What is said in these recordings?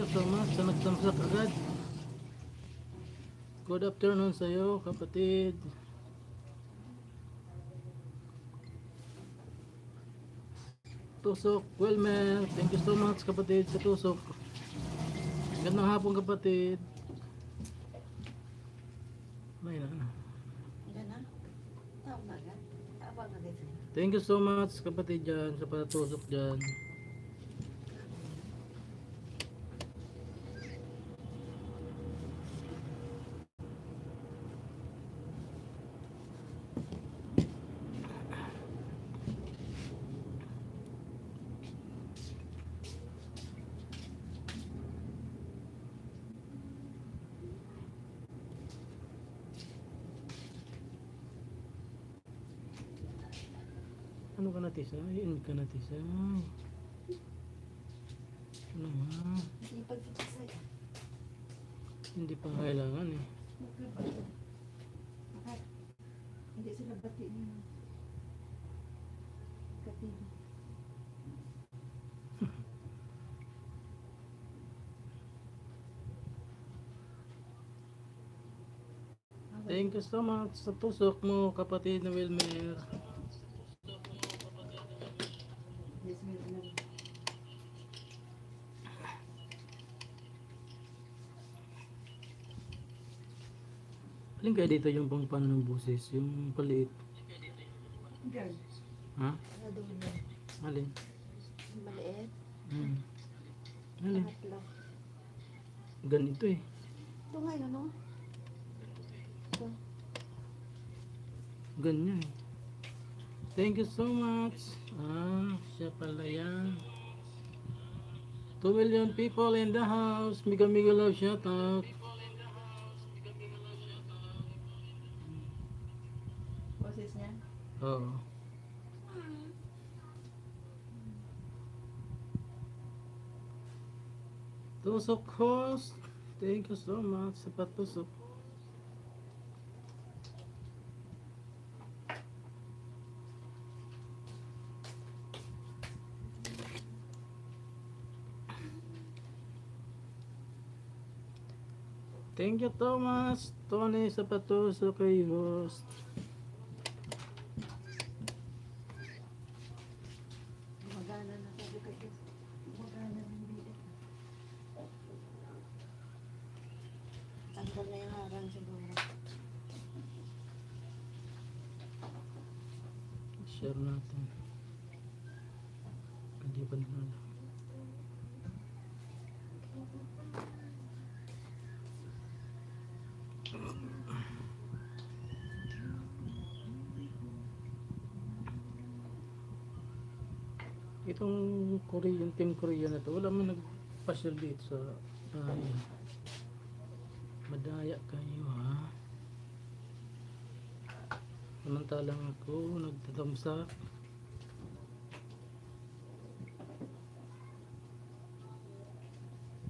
you so much sa nagtamsak agad. Good afternoon sa iyo, kapatid. Tusok, Wilmer, thank you so much kapatid sa tusok. Gandang hapon kapatid. May na. Thank you so much kapatid dyan sa patusok dyan. Ano ka natisay? Ano ka natisay? Ano nga? Hindi pa kailangan eh. Hindi sila bati niya. Kapili. Thank you so much sa tusok mo kapatid na Wilmer. Yes, meron. Alin kaya dito yung pang paano ng busis? Yung paliit. Girl. Ha? Ano doon yun? Alin? Maliit. Alin? Pangatlo. Ganito eh. Ito nga yun, no? Ito. Ganyan eh. Thank you so much. Siya pala yan. 2 million people in the house. Mega mega love shout out. Boses niya? Oo. Tusok host. Thank you so much sa patusok. Thank you Thomas, Tony sa patusok kay host. Gumagana na sabi ko. Gumagana ng bilik. Tanggal na yung harang siguro. Share natin. Hindi pa nila. Itong Korean, team Korean na to, wala man nagpasyal dito sa madaya kayo ha. Samantalang ako nagtatamsak.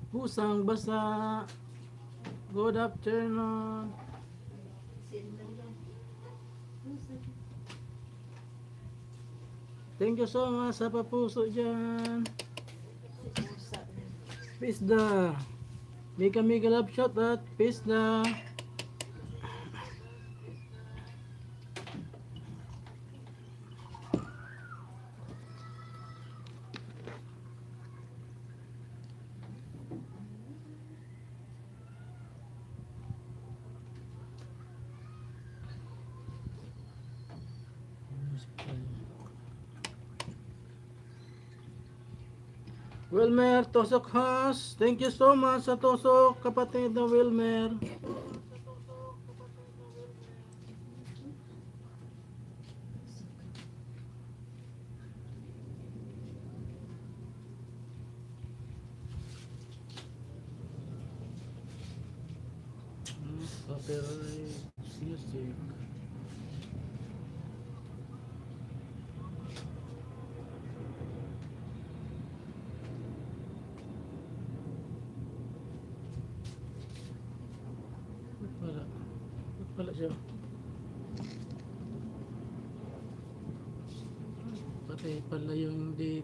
Pusang basa. Good afternoon. Thank you so much sa papuso dyan. Pisda. Mika mika love shot at Pisda. Wilmer, Tosok Has. Thank you so much sa Tosok, kapatid na Wilmer. Copyright music. Wala siya. Pati pala yung date.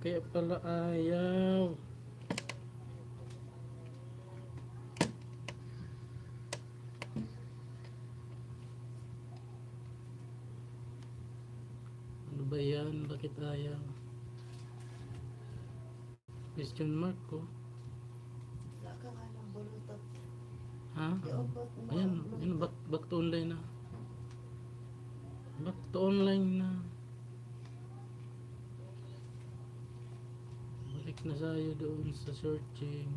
Kaya pala ayaw. Ano ba yan? Bakit ayaw? Question mark ko. Wala ka nga ng bulutot. Ha? I-open mo Ayan, ang yun, bulutot. back to online na. Back to online na. Balik na tayo doon sa searching.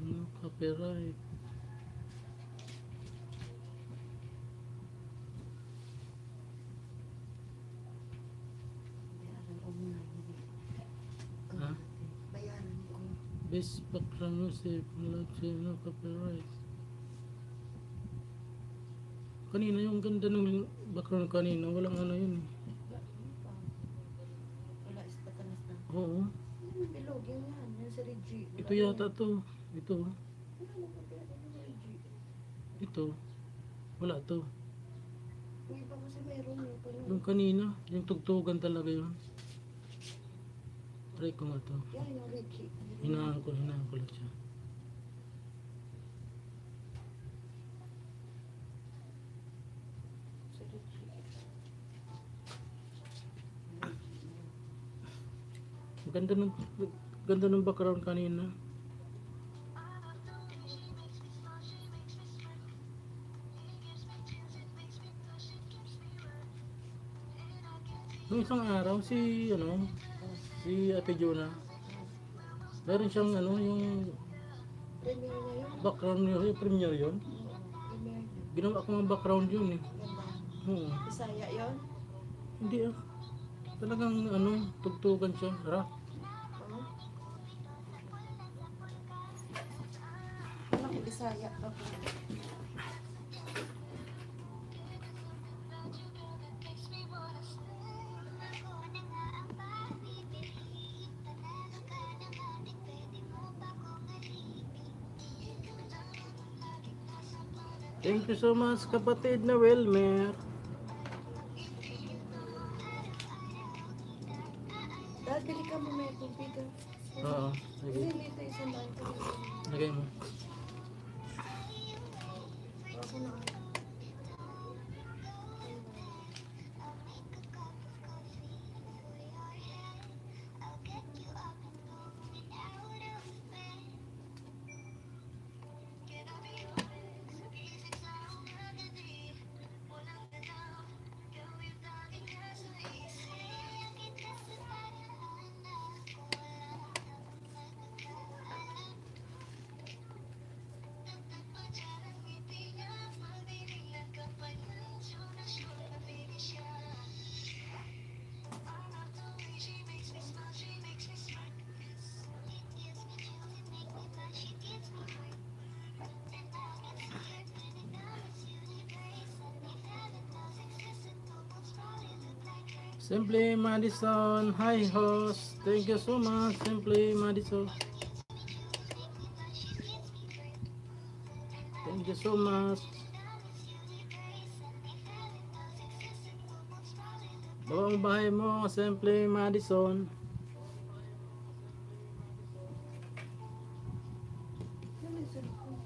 No copyright. Bayaran ko muna. Ha? Bayaran ko. Best background music. No copyright. Kanina yung ganda ng background kanina. Walang ano yun. Wala is patanas na. Oo. Yung bilog, yun yan. Yung sa Reggie. Ito yata to. Ito. Wala mo pagkakita ng Reggie. Ito. Wala to. Yung iba kasi meron yung pala. Yung kanina. Yung tugtugan talaga yun. Try ko nga to. Yan yung Reggie. Hinaan ko lang siya. Sa Reggie. Ganda ng background kanina. Nung isang araw si Ate Jonah, meron siyang yung Premier niya yun. background niya, yung premiere yun. Premier niya. Ginawa ko ng background yun eh. Ganda. Oo. Bisaya yun. Hindi ah. Talagang tugtugan siya. Rock. Oo. Anak ko Bisaya. Okay. Thank you so much kapatid na Wilmer. Dahil bili ka mo may computer. Oo. Hindi Sige. dito isang dahil ko. Lagay mo. Ako na. Simply Madison. Hi host. Thank you so much. Simply Madison. Thank you so much. Bawang bahay mo, Simply Madison. Ano yung cellphone?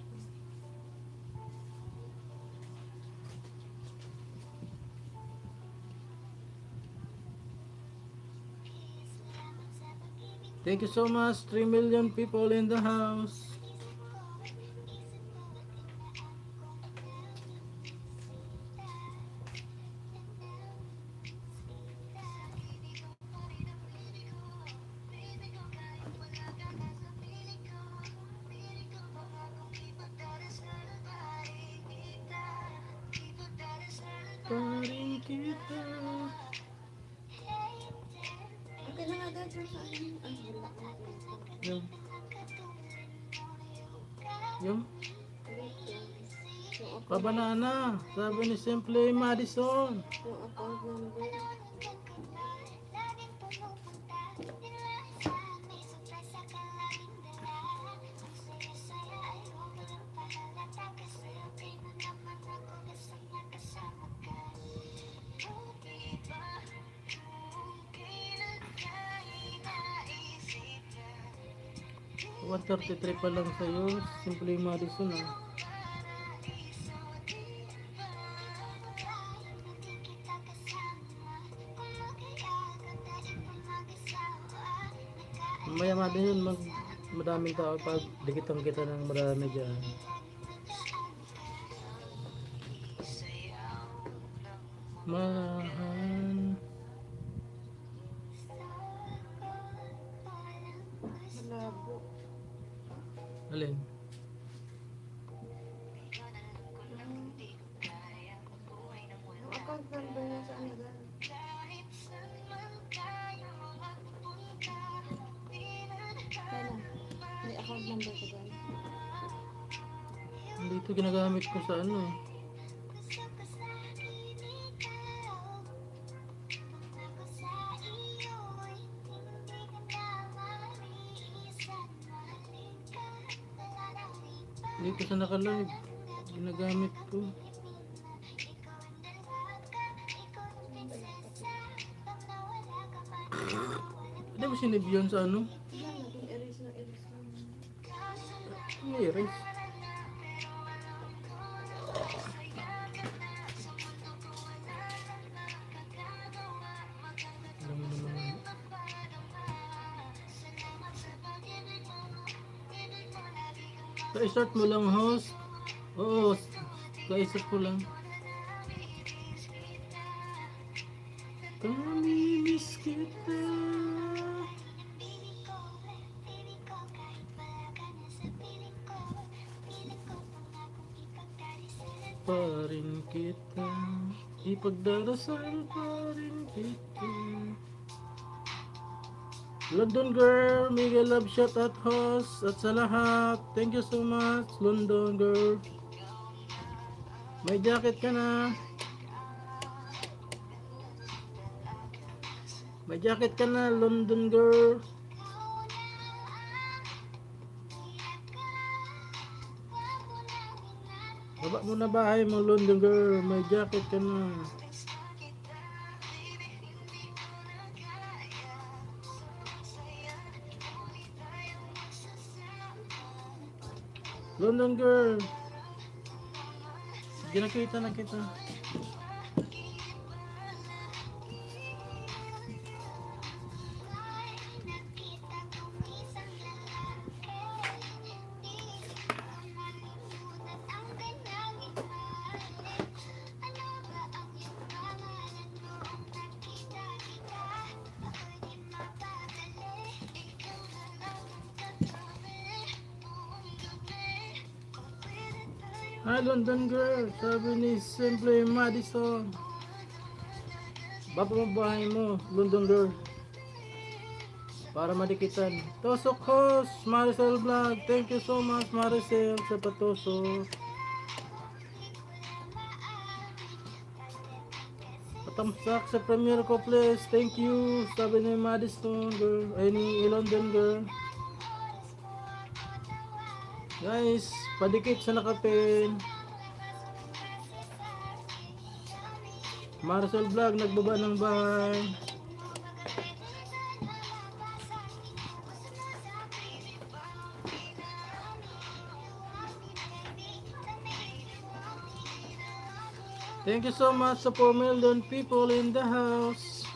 Thank you so much. 3 million people in the house. Paring kita. Okay na nga dahil sa akin. Ang wala ko. Yung. Yung. Yung Pabanana. Sabi ni Simply Madison. account number. 133 pa lang sa'yo. Simple Madison ah. Mamaya din yun, madaming tao pag dikitan kita ng marami dyan. Mahal. Malabo. Alin? Yung account number niya sa ano gan? Kaya na. May account number ko gan. Dito ginagamit ko sa ano eh. Dito sa naka-live. Ginagamit ko. Pwede ba sinave yun sa ano? Yan, naging erase na erase lang. May erase. Alam mo naman. Ka-start mo lang host. Oo, ka-start ko lang. Kamimiss kita. Pa rin kita. Ipagdarasal pa rin kita. London girl, mega love shot at host at sa lahat. Thank you so much, London girl. May jacket ka na. May jacket ka na, London girl. Baba mo na bahay mo, London girl. May jacket ka na. London girl. Hindi na kita. Hi London girl, sabi ni Simple Madison. Baba mo bahay mo, London girl. Para madikitan. Tosok host, Maricel Vlog. Thank you so much Maricel sa patusok. Patamsak sa premiere ko please. Thank you. Sabi ni Madison girl. Ay ni London girl. Guys, padikit sa nakapin. Marcel Vlog nagbaba ng bahay. Thank you so much sa 4 million people in the house.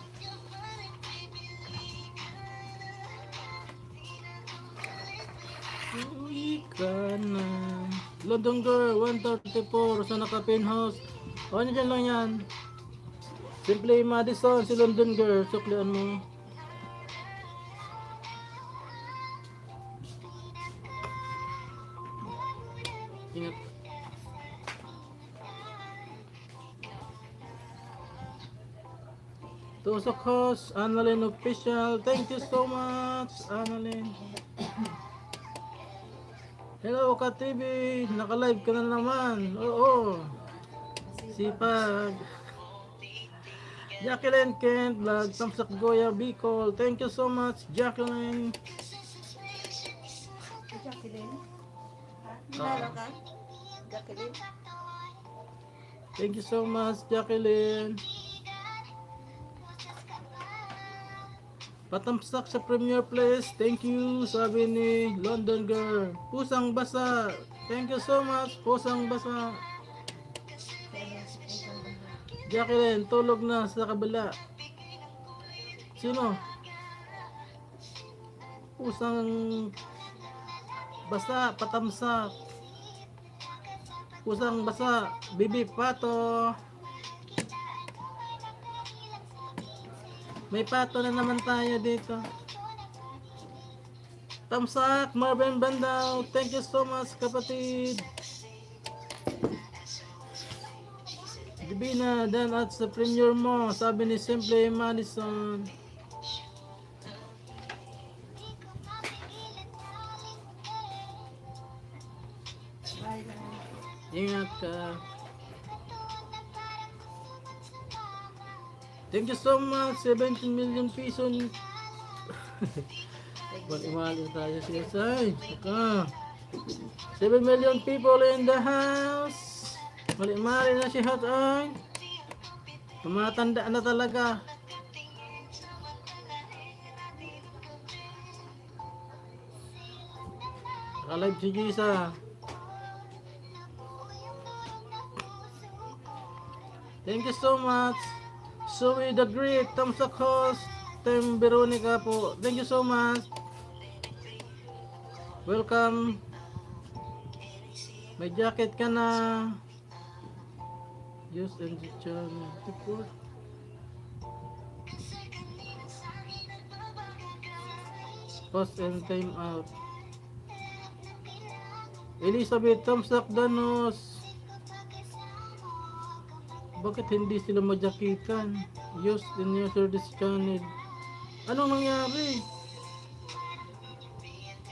Uwi ka na. London girl 134 sa nakapin house. O ano dyan lang yan. Simple Madison si London girl. Suklian mo. Ingat. Tusok host, Annalyn official. Thank you so much, Annalyn. Hello, Ka-TV. Naka-live ka na naman. Oo. Sipag. Jacqueline Kent, Vlog, Tamsak Goya, Bicol. Thank you so much, Jacqueline. Jacqueline? Nalo ka? Jacqueline? Thank you so much, Jacqueline. Patamsak sa Premier Place. Thank you, sabi ni London Girl. Pusang basa. Thank you so much, pusang basa. Jacqueline, tulog na sa kabila. Sino? Pusang basa, patamsak. Pusang basa, Bibi Pato. May pato na naman tayo dito. Tamsak, Marvin Bandaw. Thank you so much, kapatid. Divina, dan at sa premier mo, sabi ni Simple Madison. Bye lang. Ingat ka. Thank you so much, 17 million peso. Mali-mali tayo siya, say. Saka. 7 million people in the house. Mali-mali na si Hot Ay. Tumatanda na talaga. Nakalive si Gisa. Thank you so much. Zoe the Great, Tamsak Host, Tim Veronica po. Thank you so much. Welcome. May jacket ka na. Use and channel. Post and time out. Elizabeth, Tamsak Danos. Bakit hindi sila majakitan? Use in user this channel. Anong nangyari?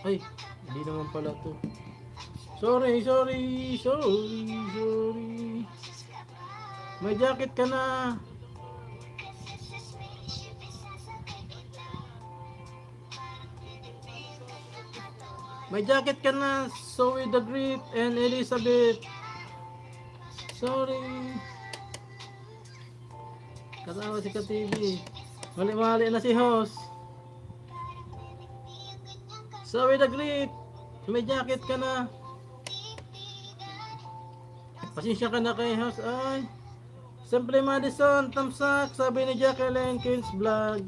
Ay, hindi naman pala to. Sorry. May jacket ka na. May jacket ka na. Zoe the Great and Elizabeth. Sorry. Kasama si Ka-TV. Mali-mali na si host. Zoe the Great. May jacket ka na. Pasensya ka na kay host. Ay. Simple Madison. Tamsak. Sabi ni Jacqueline Kins Vlog.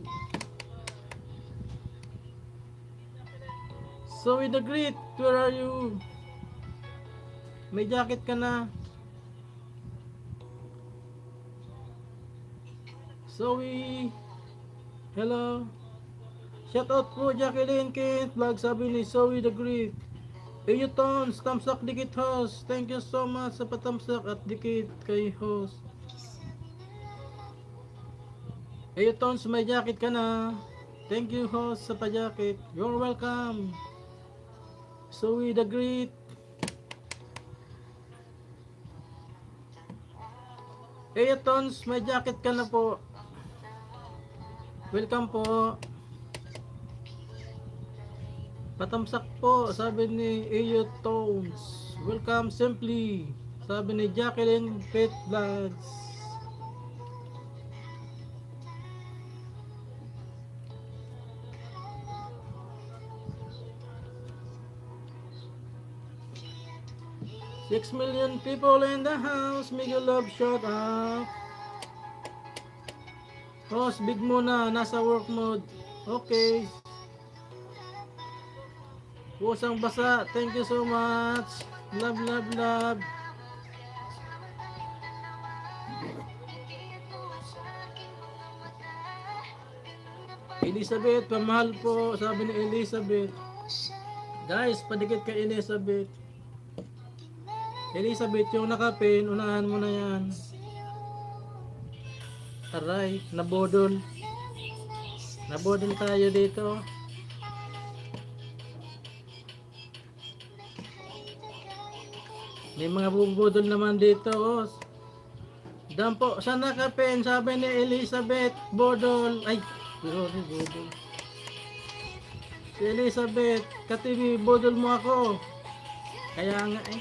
Zoe the Great. Where are you? May jacket ka na. Zoe, hello. Shout out po Jacqueline Kent Vlog, sabi ni Zoe the Great. Eyutons, tamsak dikit host. Thank you so much sa patamsak at dikit kay host. Eyutons, may jacket ka na. Thank you host sa pa-jacket. You're welcome. Zoe the Great. Eyutons, may jacket ka na po. Welcome po. Patamsak po, sabi ni Eyo Tones. Welcome simply, sabi ni Jacqueline Pet Vlogs. Six million people in the house. Miguel Love, shout out. Host, big muna, nasa work mode. Okay. Pusang basa, thank you so much. Love. Elizabeth, pamahal po, sabi ni Elizabeth. Guys, padikit kay Elizabeth. Elizabeth, yung nakapin, unahan mo na yan. Aray, nabodol. Nabodol tayo dito. May mga bubudol naman dito. Oh. Dampo, saan nakapin? Sabi ni Elizabeth, bodol. Ay, sorry, bodol. Si Elizabeth, Ka-TV, bodol mo ako. Kaya nga eh.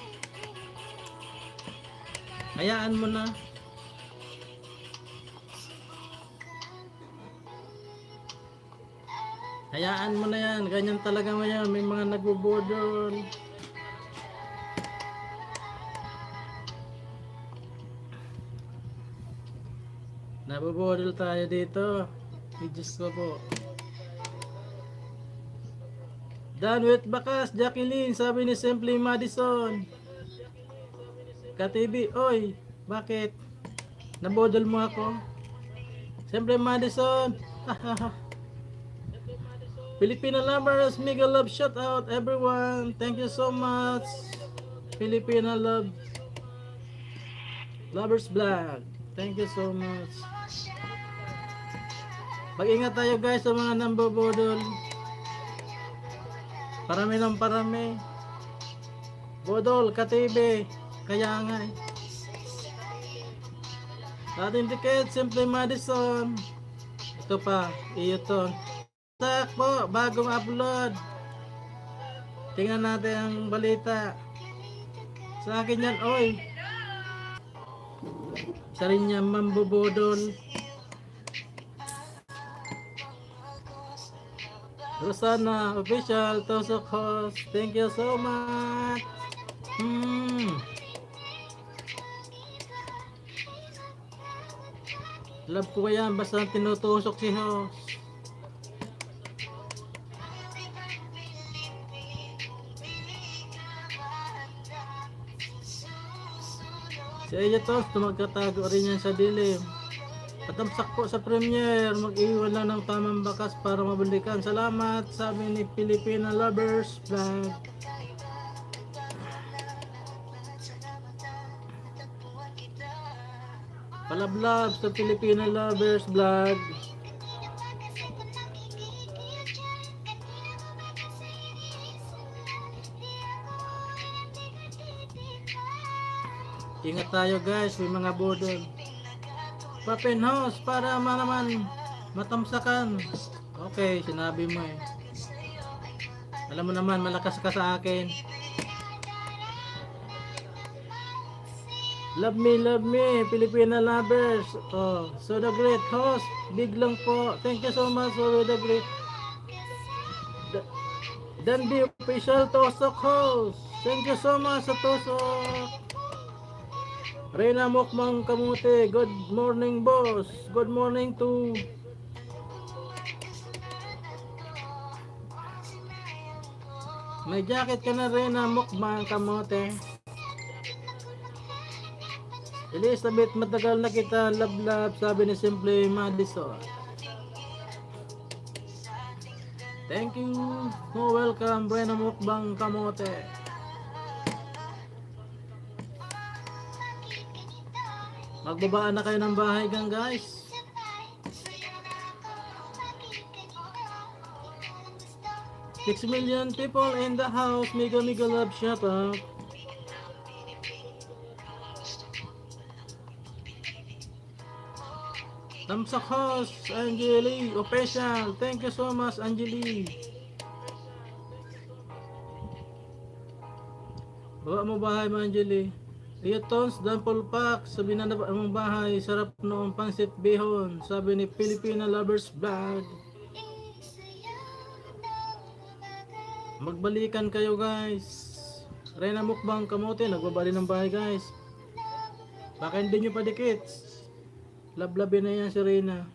Hayaan mo na. Hayaan mo na yan. Ganyan talaga mo yan. May mga nagbubudol. Nabubudol tayo dito. Diyos ko po. Done with bakas, Jacqueline. Sabi ni Simply Madison. Katibi, oy. Bakit? Nabudol mo ako? Simply Madison. Filipino lovers, mega love shout out everyone. Thank you so much. Filipino love lovers vlog. Thank you so much. Mag-ingat tayo guys sa mga nambobodol. Parami ng parami. Bodol, katibi. Kaya nga eh. Ating ticket, Simply Madison. Ito pa, iyo to. Tak po, bagong upload. Tingnan natin ang balita. Sa akin yan, oy. Isa rin niya mambubodol. Rosana, official, Tosok host. Thank you so much. Love ko yan, basta tinutusok si host. Si Aya Tos, magkatago rin yan sa dilim. Patamsak po sa premiere, mag-iwan lang ng tamang bakas para mabalikan. Salamat, sabi ni Filipino Lovers Vlog. Palablab sa Filipino Lovers Vlog. Ingat tayo guys, may mga bodol. Papen house para naman matamsakan. Okay, sinabi mo eh. Alam mo naman, malakas ka sa akin. Love me, Filipina lovers. Oh, so the great host, big lang po. Thank you so much for the great. Dan the official Tosok host. Thank you so much sa Tosok. Reyna Mukbang Kamote, good morning boss. Good morning to may jacket ka na Reyna Mukbang Kamote. Elizabeth, matagal na kita love, sabi ni Simply Madison. Thank you. Oh, welcome Reyna Mukbang Kamote. Magbabaan na kayo ng bahay gang guys. Six million people in the house. Mega love shout out. Tamsak host, Angeli official. Thank you so much Angeli. Bawa mo bahay mo Angeli. Tons, Dampol Pack, sabi na ang bahay, sarap noong pangsit bihon, sabi ni Filipino Lovers Vlog. Magbalikan kayo guys. Reyna Mukbang Kamote, nagbabali ng bahay guys. Baka hindi nyo padikit. Lablabin na yan si Reyna.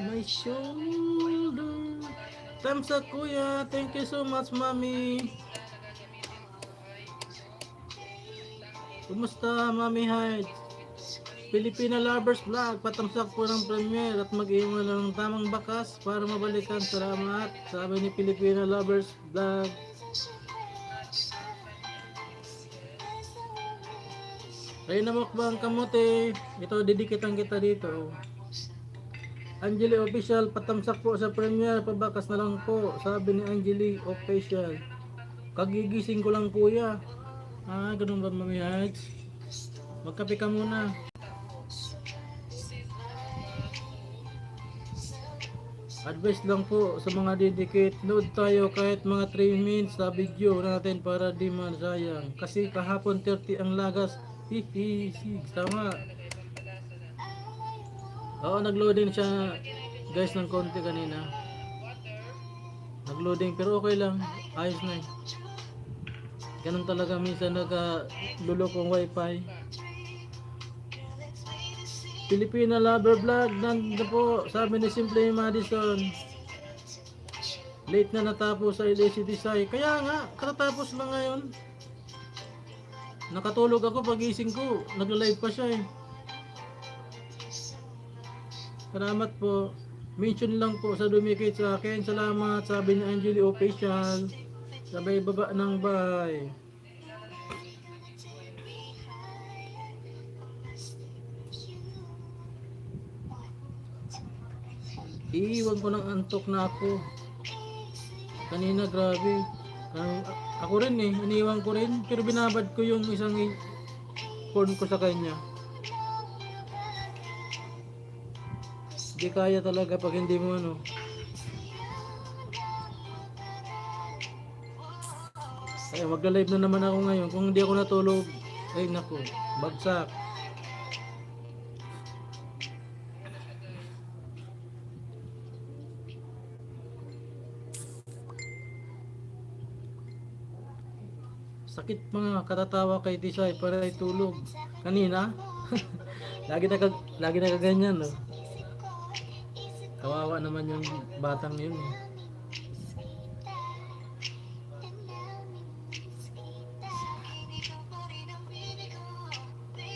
My shoulder. Thumbs up kuya, thank you so much mami. Kumusta Mami Hyde? Filipino Lovers Vlog, patamsak po ng premiere at mag-iwan ng tamang bakas para mabalikan. Salamat, sabi ni Filipino Lovers Vlog. Reyna Mukbang Kamote, ito didikitan kita dito. Angeli Official, patamsak po sa premiere, pabakas na lang po, sabi ni Angeli Official. Kagigising ko lang kuya. Ah, ganun ba Mami Heights? Magkape ka muna. Advice lang po sa mga didikit. Load tayo kahit mga 3 minutes sa video natin para di masayang. Kasi kahapon 30 ang lagas. Hihi, tama. Oo, nag-loading siya guys ng konti kanina. Nag-loading pero okay lang. Ayos na eh. Ganun talaga minsan nagka-lulokong wifi. Filipina Lover Vlog, nandito po, sabi ni Simple Madison. Late na natapos sa LAC Desai. Kaya nga, katatapos lang ngayon. Nakatulog ako pagising ko. Nagla-live pa siya eh. Salamat po. Mention lang po sa dumikit sa akin. Salamat, sabi ni Angeli Official. Sabay baba ng bahay. Iiwan ko ng antok na ako. Kanina grabe. Ako rin eh, iniwan ko rin. Pero binabad ko yung isang phone ko sa kanya. Hindi kaya talaga pag hindi mo ano. Kaya magla-live na naman ako ngayon. Kung hindi ako natulog, ay naku, bagsak. Sakit mga katatawa kay Tisay para ay tulog. Kanina, lagi nakaganyan no. Kawawa naman yung batang yun eh.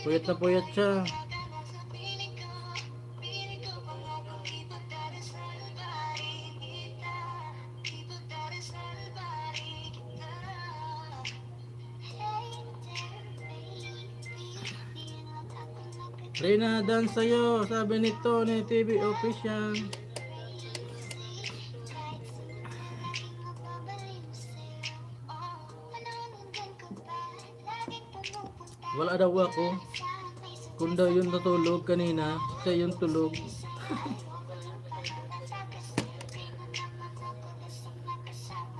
Puyat na puyat siya. Reyna, dance sa'yo, sabi ni Tony TV Official. Wala daw ako. Kung daw yun natulog kanina, siya yung tulog.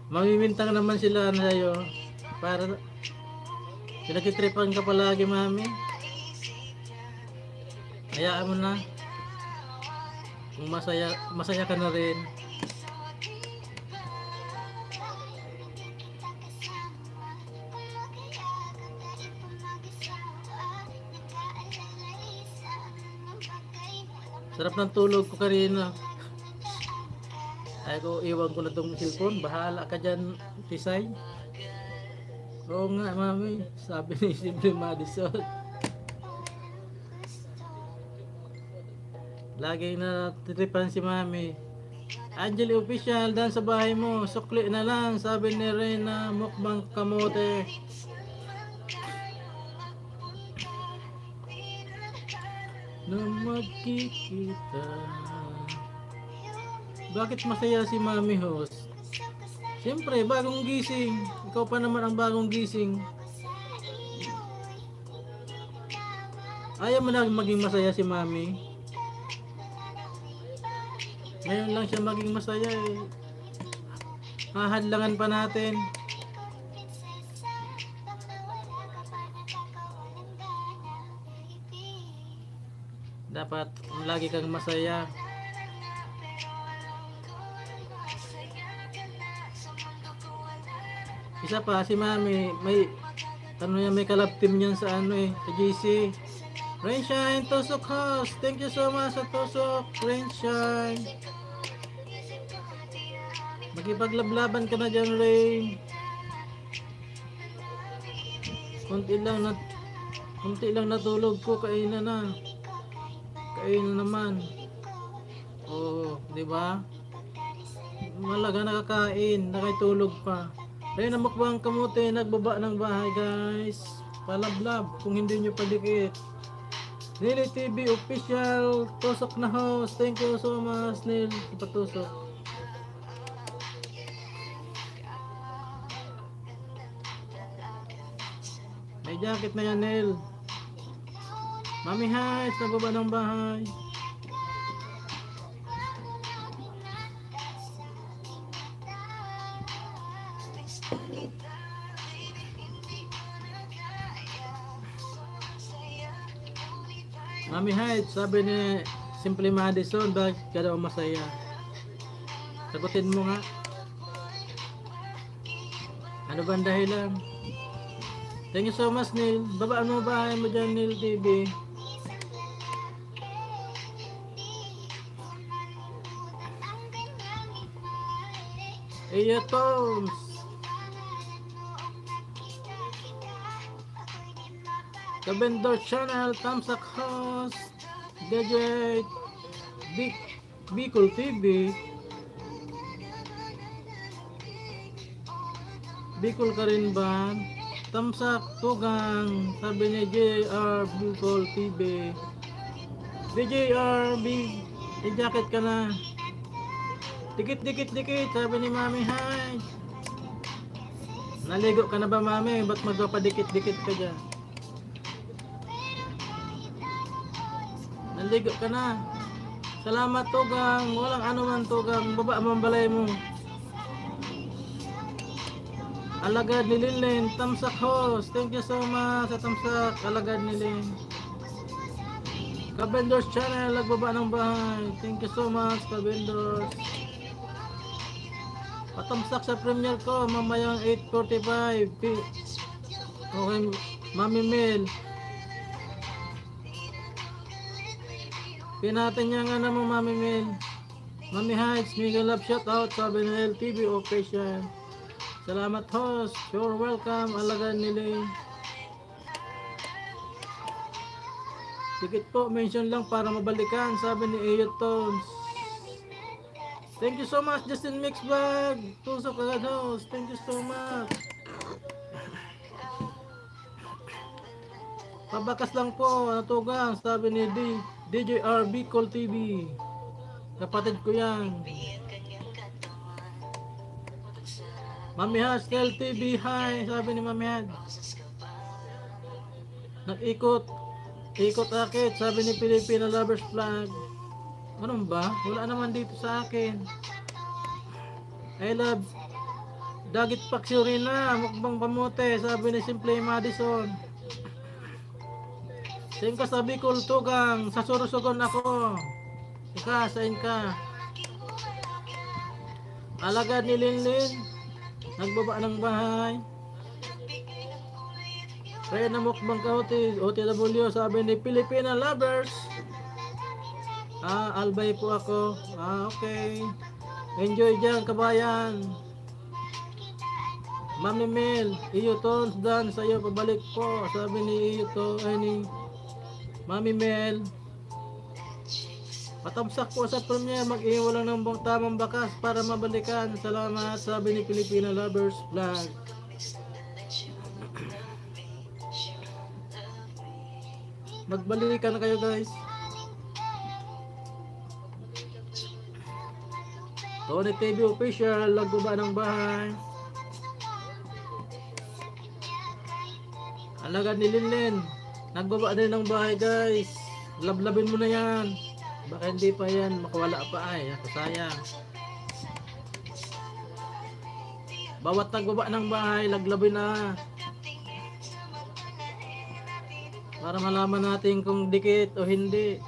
Mamimintang naman sila na sa'yo. Para pinagkitripan ka palagi, mami. Hayaan mo na. Kung masaya ka na rin. Sarap ng tulog ko kanina. Ay ko, iwan ko na tong cellphone. Bahala ka dyan, Tisay. Oo nga, mami. Sabi ni Simple Madison. Lagi na tripan si mami. Angeli Official, dan sa bahay mo. Sukli na lang, sabi ni Reyna. Mukbang kamote. Na magkikita. Bakit masaya si mami host? Siyempre, bagong gising. Ikaw pa naman ang bagong gising. Ayaw mo na maging masaya si mami. Ngayon lang siya maging masaya eh. Hahadlangan pa natin. Dapat lagi kang masaya. Isa pa si mami, may may kalab team niyan sa sa GC. Rainshine, Tusok House. Thank you so much sa Tusok, Rainshine. Magipaglaban ka na dyan, Rain. Kunti lang natulog ko, kainan na. Kainan naman. Oo, di ba? Malaga nakakain, nakatulog pa. Rain, mukbang kamote, nagbaba ng bahay, guys. Palablab, kung hindi nyo padikit. Nili TV Official, Tusok na host. Thank you so much, Nil, patusok. May jacket na yan, Nel. Mami Heights, nagbaba ng bahay. Mami Heights, sabi ni Simple Madison, bakit ka daw masaya? Sagutin mo nga. Ano ba ang dahilan? Thank you so much, Neil. Babaan mo bahay mo dyan, Neil TV. Iya, Toms. Kabendor Channel, Tamsak Host, DJ, Bicol TV. Bicol ka rin ba? Tamsak Tugang, sabi ni JR Bicol TV. DJR, i-jacket ka na. Dikit, sabi ni Mami, hi. Naligo ka na ba, Mami? Ba't magpapadikit-dikit ka dyan? Naligo ka na. Salamat, Tugang. Walang ano man, Tugang. Baba mo ang balay mo. Alagad ni Linlin, Tamsak Host. Thank you so much sa Tamsak. Alagad ni Lin. Kabendors Channel, nagbaba ng bahay. Thank you so much, Kabendors. Patamsak sa premiere ko mamayang 8:45. Okay, Mami Mel. Pinatin niya nga naman, Mami Mel. Mami Heights, mega love shout out, sabi ng LTV Operation. Salamat, host. You're welcome. Alagaan nila. Dikit po, mention lang para mabalikan, sabi ni Ayot Tones. Thank you so much, Justin Mixbag. Tusok agad, host. Thank you so much. Pabakas lang po, natugang, sabi ni DJR Bicol TV. Kapatid ko yan. Mami Has, LTV, hi, sabi ni Mami Has. Ikot akit, sabi ni Filipina Lovers Flag. Ano ba? Wala naman dito sa akin. I love Dagit Paksyorina, mukbang pamote, sabi ni Simple Madison. Sain ka sa Bicol, Tugang, sa Surusugon ako. Ika, sain ka. Alagad ni Linlin, nagbaba ng bahay. Kaya na mukbang ka, OTW, sabi ni Filipina Lovers. Albay po ako. Okay. Enjoy dyan, kabayan. Mami Mel, iyo Tons, dan sa'yo, pabalik po. Sabi ni iyo to, ni Mami Mel. Patamsak po sa premiere, mag-iwan lang ng tamang bakas para mabalikan. Salamat, sabi ni Filipina Lovers Vlog. Magbalikan na kayo, guys. Tony TV Official, nagbaba ng bahay. Alagad ni Linlin, nagbaba din ng bahay, guys. Lablabin mo na yan. Baka hindi pa yan, makawala pa ay. Ako sayang. Bawat nagbaba ng bahay, laglabin na. Para malaman natin kung dikit o hindi.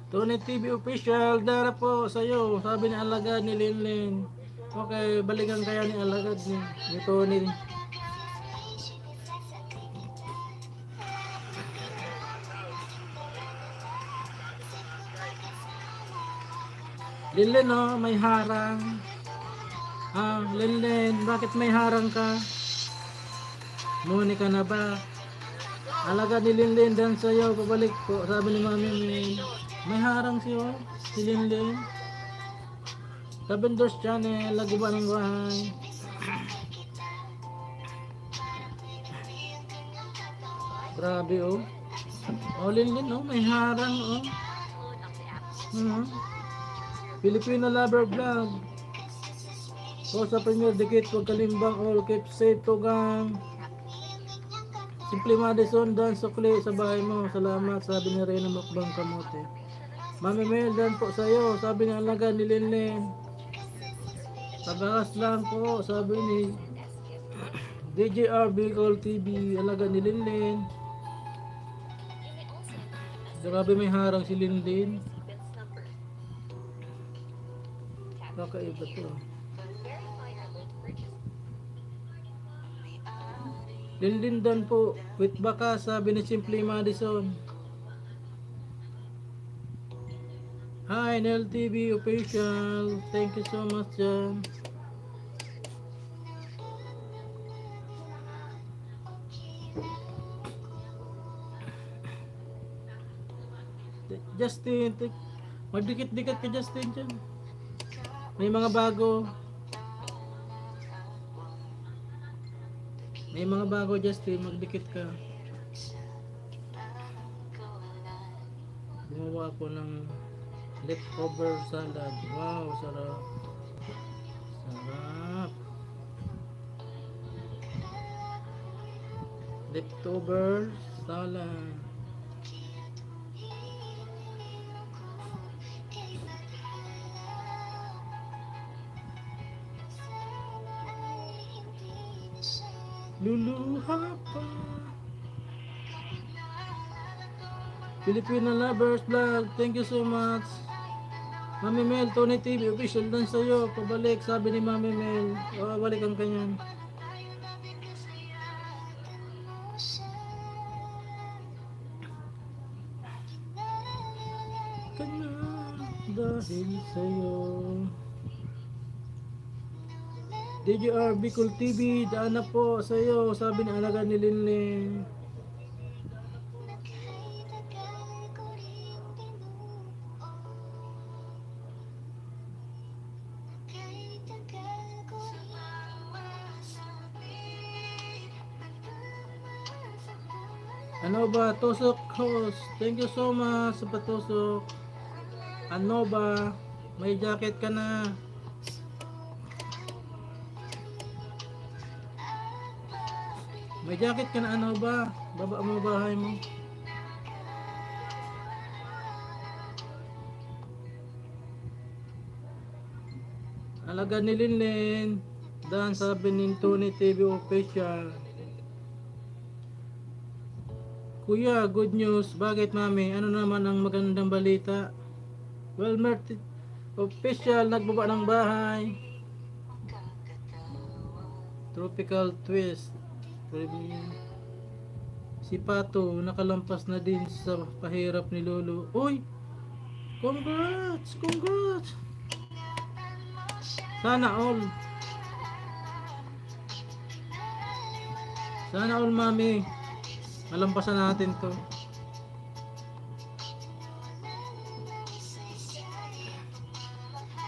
Tony TV Official, dara po sa'yo, sabi ni Alagad ni Linlin. Okay, balikan kaya ni Alagad ni Tony. Linlin, oh, may harang. Linlin, bakit may harang ka? Muni ka na ba? Alagad ni Linlin, dan sa'yo, pabalik po, sabi ni Mami May. May harang siya, si Linlin. Kabendors Channel, laguba ng bahay. Grabe, oh. Oh, Linlin, oh, may harang, oh. Filipina Lover Vlog. So, sa premier dikit, huwag kalimbang, all keep safe, Tugang. Simple Madison, dan sukli sa bahay mo. Salamat, sabi ni Reyna Mukbang Kamote. Mami Mel, dan po sa'yo, sabi ni Alaga ni Linlin. Tabakas lang po, sabi ni DJR Bicol TV, Alaga ni Linlin. Grabe may harang si Linlin. Kakaiba to. Linlin dan po, with baka, sabi ni Simple Madison. Hi, Nel TV official. Thank you so much, Jan. Justin, magdikit-dikit ka Justin dyan. May mga bago. May mga bago Justin, magdikit ka. Gumawa ako ng leftover salad. Wow, sarap. Sarap. Leftover salad. Luluha pa. Filipino Lovers Vlog, thank you so much. Mami Mel, Tony TV official dan sa'yo. Pabalik, sabi ni Mami Mel. O, balik ang kanyan. Kanya dahil sa'yo. DJR Bicol TV, daan na po sa'yo, sabi ni Alaga ni Linlin. Ano ba, Tusok host, thank you so much sa patusok. Ano ba, may jacket ka na. May jacket ka na, ano ba? Baba mo bahay mo. Alaga ni Linlin. Dan, sabi ni Tony TV official. Kuya, good news. Bakit mami? Ano naman ang magandang balita? Well, Mert official, nagbaba ng bahay. Tropical twist. Si Pato nakalampas na din sa pahirap ni Lolo. Uy! Congrats! Congrats! Sana all. Sana all, mami. Malampasan natin to.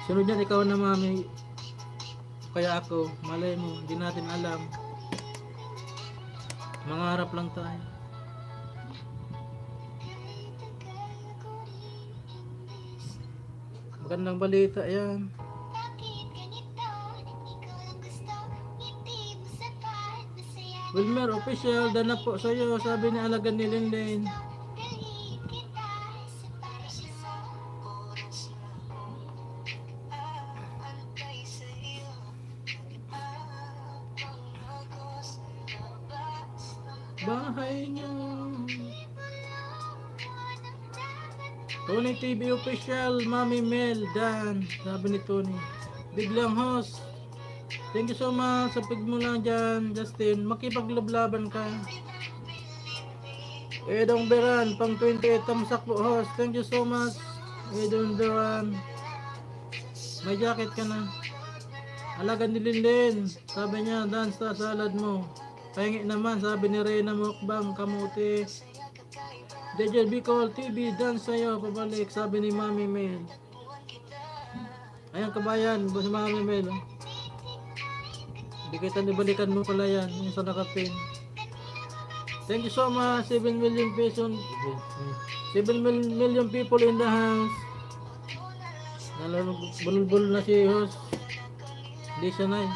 Sunod yan, ikaw na, mami. Kaya ako, malay mo, hindi natin alam. Mangarap lang tayo. Magandang balita yan. Wilmer official, dana po sa'yo, sabi ni Alaga ni Linlin. Bahay niyo. Tony TV official, Mami Mel, Dan, sabi ni Tony. Biglang host. Thank you so much sa pig mo lang dyan, Justin. Makipaglablaban ka. Edong Beran, pang 28 tamsak po host. Thank you so much, Edong Beran. May jacket ka na. Alaga ni Linlin, sabi niya, Dan, sa salad mo. Pahingi naman, sabi ni Reyna Mukbang Kamote. DJ Bicol TV, Dan sa'yo, pabalik, sabi ni Mami Mel. Ayan kabayan, si Mami Mel. Hindi kita nibalikan mo pala yan, yung sa nakapin. Thank you so much, 7 million pesos. 7 million people in the house. Bulbul na si host. Hindi siya na eh.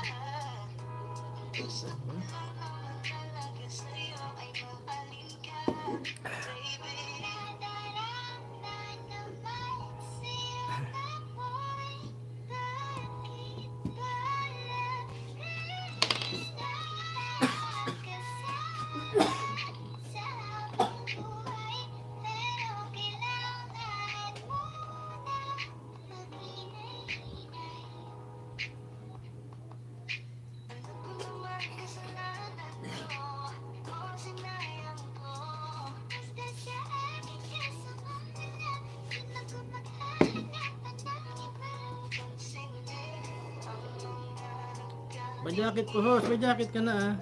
May jacket po, host. May jacket ka na ah.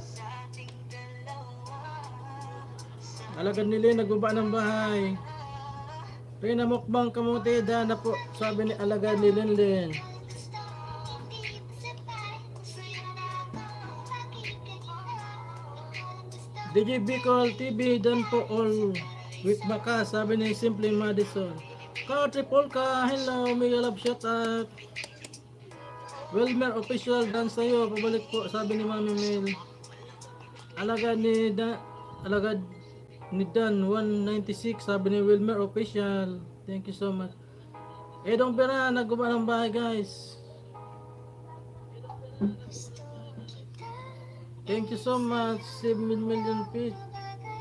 Alagad nila nagbaba ng bahay. Rina mukbang kamuti dana po. Sabi ni alagad ni Linlin. DJ Bicol TV dan po all with baka. Sabi ni Simply Madison. Country Polka. Hello. May love shout out. Wilmer official dan sa'yo. Pabalik po. Sabi ni Mami Mel. Alagad ni Dan 196. Sabi ni Wilmer official. Thank you so much. Edong Pera. Nagguba ng bahay guys. Thank you so much. 7 million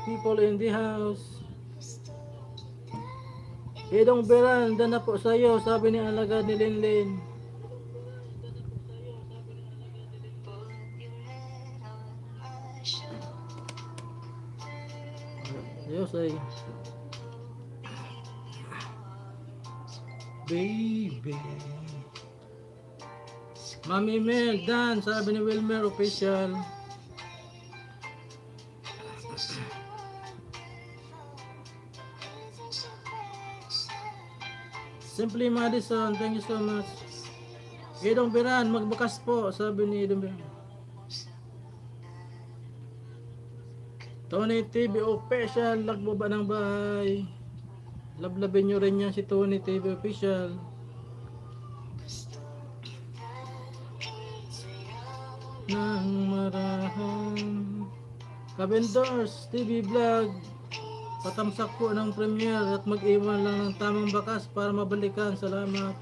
people in the house. Edong Beran, dan na po sa'yo. Sabi ni alagad ni Linlin. Diyos ay baby. Mami Mel, Dan, sabi ni Wilmer official. Simply Madison, thank you so much. Edong Beran, magbakas po, sabi ni Edong Beran. Tony TV official, lagbaba ng bahay. Lablabin nyo rin yan si Tony TV official. Nang marahan. Kabendors TV vlog. Patamsak po ng premiere at mag-iwan lang ng tamang bakas para mabalikan. Salamat.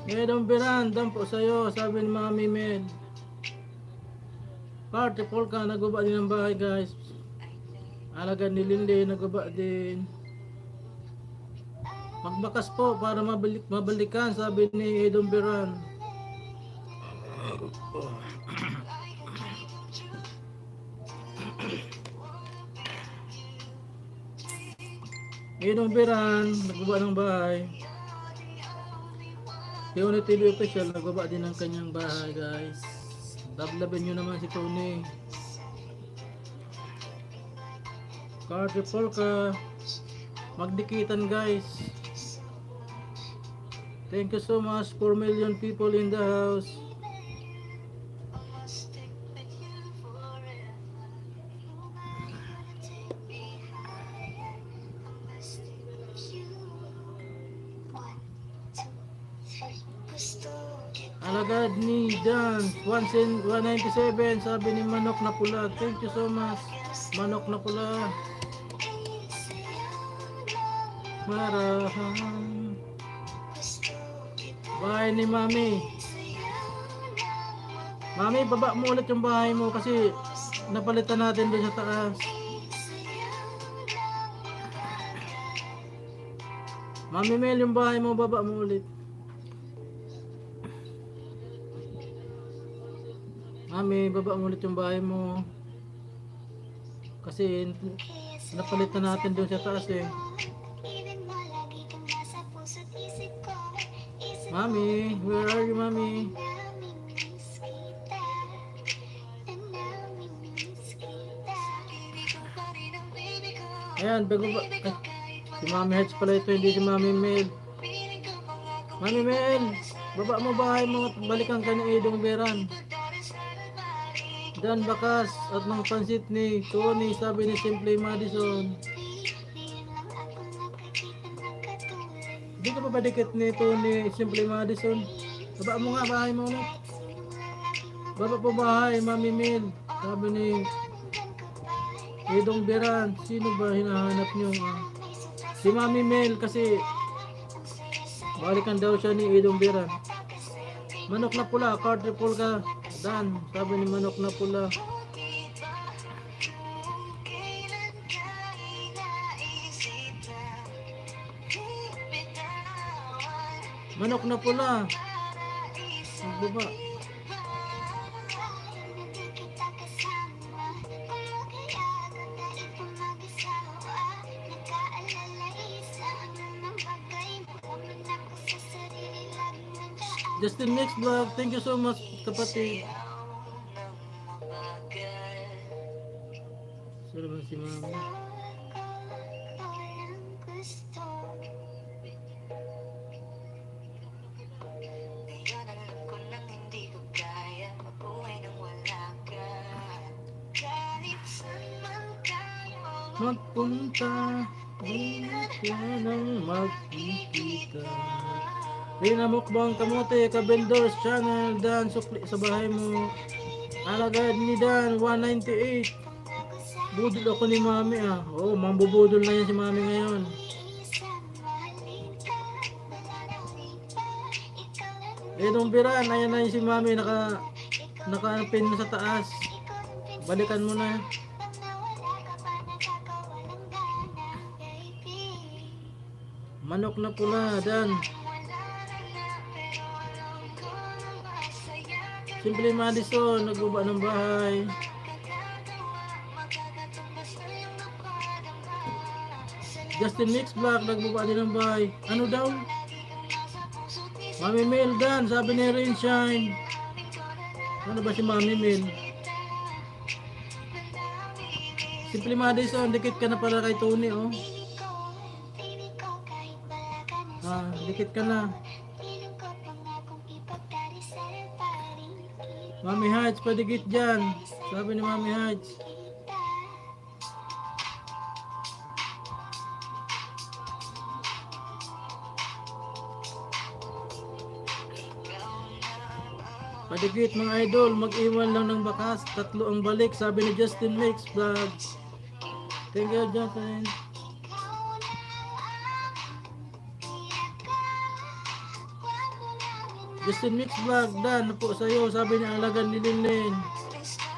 Edong Beran, dan po sa'yo, sabi ni Mami Mel. Party Polka, naguba din ng bahay guys. Alagad ni Linlin, naguba din. Magbakas po para mabalikan, sabi ni Edong Beran. Edong Beran, naguba ng bahay. Tony TV official, nagbaba din ng kanyang bahay guys. Lablabin nyo naman si Tony. Country Polka. Magdikitan guys. Thank you so much. 4 million people in the house. Alagad ni Dan 197, sabi ni Manok na Pula. Thank you so much, Manok na Pula. Marahan. Bahay ni Mami. Mami, baba mo ulit yung bahay mo kasi napalitan natin doon sa taas. Mami Mel, yung bahay mo, baba mo ulit. Mami, baba mo ulit yung bahay mo. Kasi napalitan natin doon sa taas eh. Mami, where are you, Mami? Ayan, bago ba? Si Mami Heads pala ito, hindi si Mami Mel. Mami Mel, baba mo bahay mo at balikan ka ni Edong Beran. Dan bakas at ng pansit ni Tony, sabi ni Simply Madison. Hindi ka pa ba dikit ni Tony, Simply Madison? Baba mo nga bahay mo ulit. Baba po bahay, Mami Mel. Sabi ni Edong Beran. Sino ba hinahanap nyo? Si Mami Mel kasi balikan daw siya ni Edong Beran. Manok na Pula, Country Polka. Dan, sabi ni Manok na Pula. Manok na Pula. Magbaba. Justin Mix Vlog, thank you so much kapatid. Sino ba si mami? Magpunta, di nang magkikita. Pinamukbang kamote ka vendors channel Dan sukli sa bahay mo. Alagad ni Dan 198. Budol ako ni mami ah. Oh, mambubudol na yan si mami ngayon. Edong biran, ayan na yun si mami naka-pin na sa taas. Balikan mo na. Manok na pula, Dan. Simple Madison, nagbaba ng bahay. Justin Mix Black, nagbaba din ng bahay. Ano daw? Mami Mel, Dan, sabi ni Rainshine. Ano ba si Mami Mel? Simple Madison, dikit ka na pala kay Tony, oh. Ah, dikit ka na. Mami Heights, padigit dyan. Sabi ni Mami Heights. Padigit mga idol, mag-iwan lang ng bakas. 3 ang balik, sabi ni Justin Mix Vlog. Thank you, Justin. Justin Mix Vlog, Dan na po sa'yo, sabi ni Alagan ni Linlin.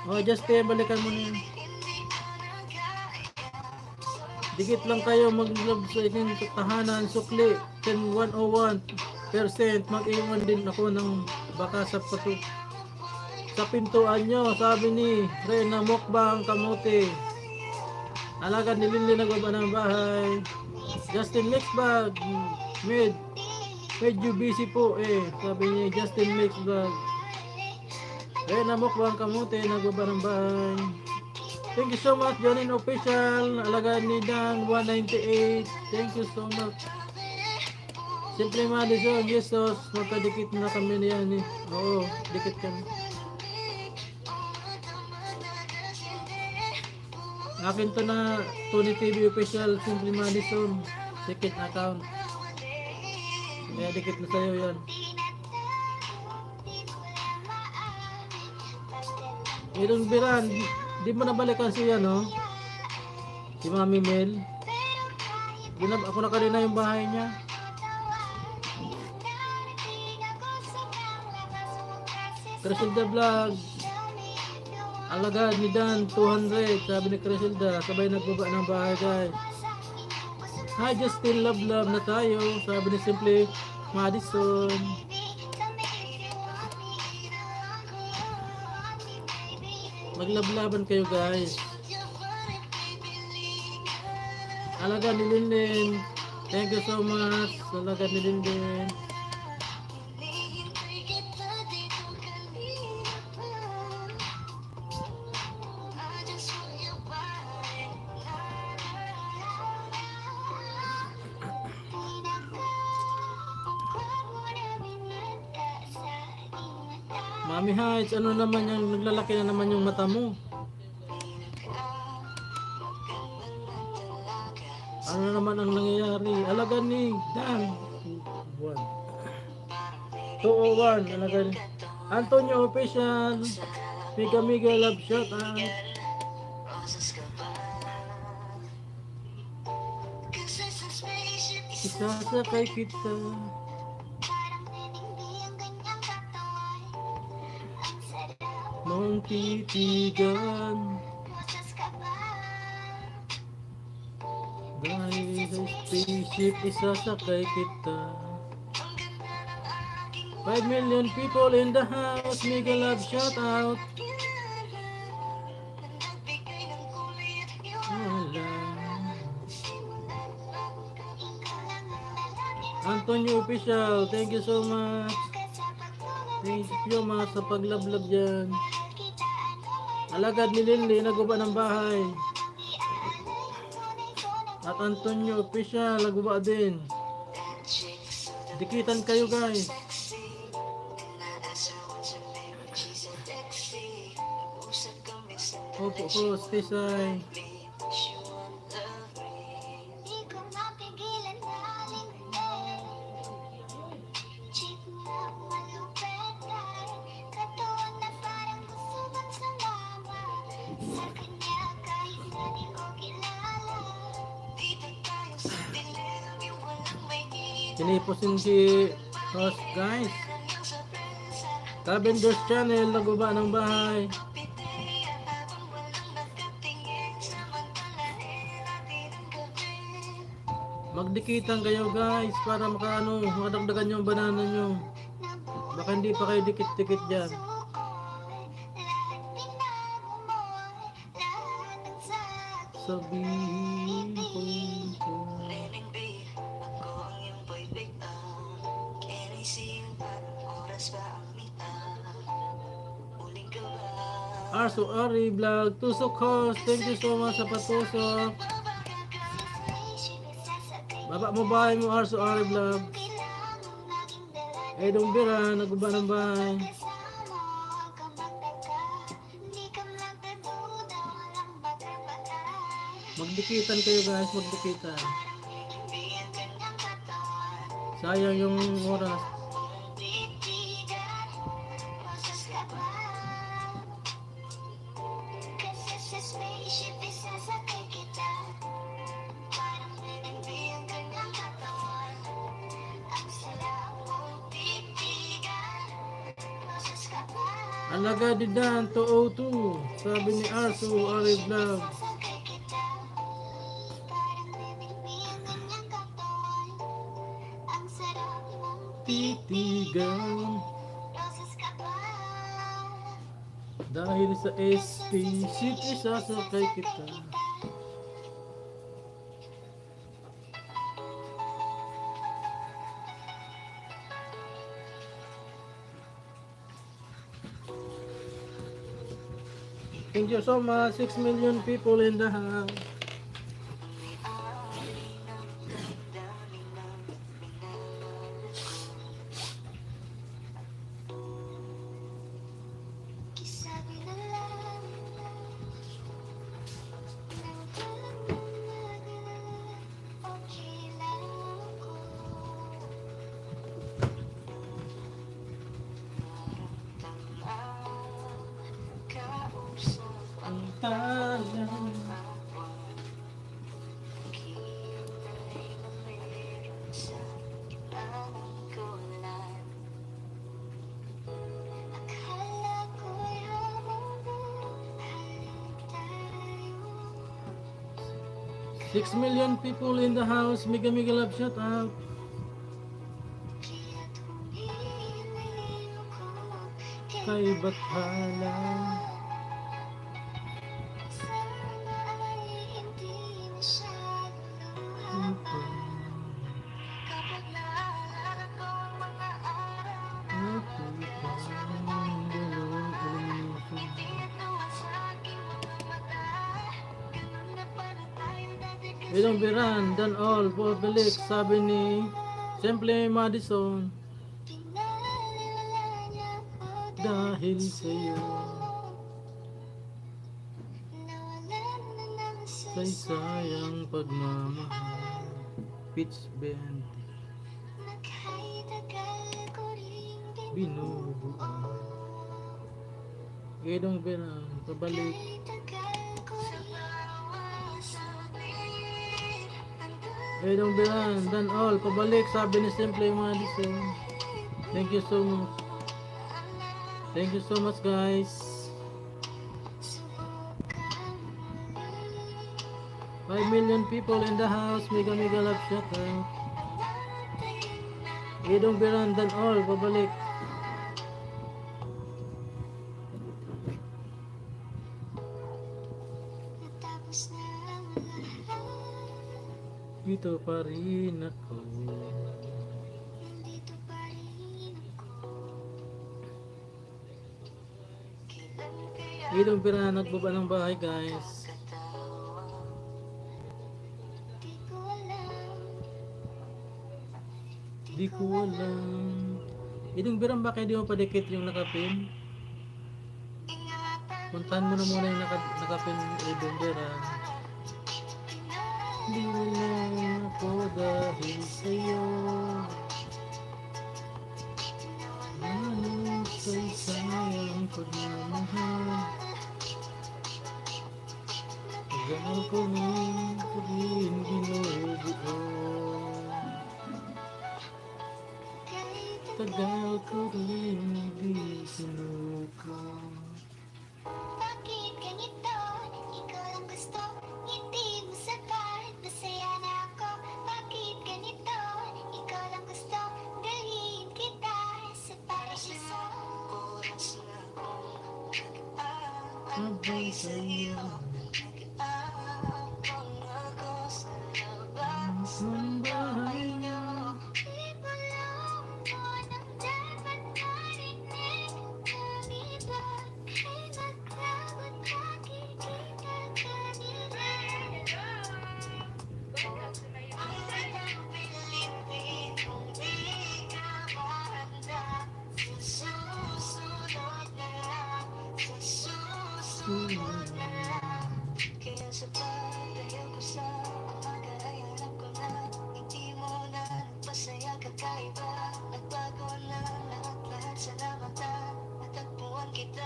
Oh, Justin, balikan mo na. Dikit lang kayo mag-love sa inyong tahanan, sukli, 101%. Mag-iwan din ako ng baka sa pintuan nyo, sabi ni Rena Mukbang Kamote. Alagan ni Linlin nagbaba ng bahay. Justin Mix Vlog, medyo busy po sabi ni Justin Mix Vlog. Rena Mukbang Kamote, nagbaba ng bahay. Thank you so much, Jonin Official. Alagaan ni Dan 198. Thank you so much. Simple Madison, Jesus, magkadikit na kami niyan eh. Oo, dikit kami. Akin to na Tony TV Official, Simple Madison, second account. Kaya dikit na sa'yo yan. Irong Biran, di mo nabalikan siya, no? Si Mami Mel. Ako na kanina yung bahay niya. Criselda Vlog. Alagad ni Dan 200, sabi ni Criselda, sabay nagbaba ng bahay, guys. Hi, Justin, love na tayo, sabi ni Simple Madison. Maglablaban kayo, guys. Alagad ni Linlin, thank you so much. Alagad ni Linlin. Mami Heights, ano naman yung naglalaki na naman yung mata mo? Ano naman ang nangyayari? Alagan ni Dan 201, alagan Antonio Official, Mega love shot out. Isasakay kita. Mong titigan dahil sa spaceship isasakay kita. 5 million people in the house, mega love shout out. Antonio Official, thank you so much. Thank you mga sa paglablab dyan. Alagad ni Lily, naguba ng bahay. At Antonio Official, naguba din. Dikitan kayo guys. Opo ko, Stisay. Siniposin si host guys. Cavender's Channel, naguba ng bahay. Magdikitan kayo guys para makadagdagan yung banana nyo. Baka hindi pa kayo dikit-dikit dyan. Sabihin ko ito. Arso Ari Vlog, Tusok Host, thank you so much sa patusok. Baba mo bahay mo Arso Ari Vlog. Edong Bira, naguba ng bahay. Magdikitan kayo guys, magdikitan. Sayang yung oras. Alaga di Dan 202, sabi ni Arso Ari Vlog. Titigan dahil sa SP City sasakay kita. Thank you so much. 6 million people in the house. Six million people in the house. Mega love shout out. Kay Bathala. Ilong Biran, dan all, pabalik, sabi ni Simple Madison. Dahil sa'yo, say sayang pagmamahal. Pitch bend, binubuan. Ilong Biran, pabalik. Edong Biran, dan all, pabalik, sabi ni Simple Madison. Thank you so much. Thank you so much guys. 5 million people in the house. Mega love shout out. Edong Biran, dan all, pabalik. Dito pa rin ako. Idong pira nagbaba ng bahay guys. Di ko alam. Idong birang bakit di mo padikit yung nakapin? Puntahan mo na muna yung nakapin idong birang. Di mo lang ako dahil sa'yo. Ano sa'y sayang pagmamahal. Tagal ko rin ginubuo. Tagal ko rin di sinuko. Bakit ganito? Ikaw lang gusto, hindi mo sapat. Masaya na ako. Bakit ganito? Ikaw lang gusto, dalhin kita sa paraiso. Oras na akong Abay sa'yo. nag-aabang ako sa labas Ang bahay niyo. Ipulong mo ng dapat marinig. Lumibot ay maglabot, makikita ka nila. Ang walang pilitin kung di ka mahanda. Sa susunod na lang, sa susunod na lang. Kaya sa pagdayo ko sa umaga ay alam ko na hindi mo na nagpasaya kakaiba. Nagbago na lahat sa mata. Natagpuan kita.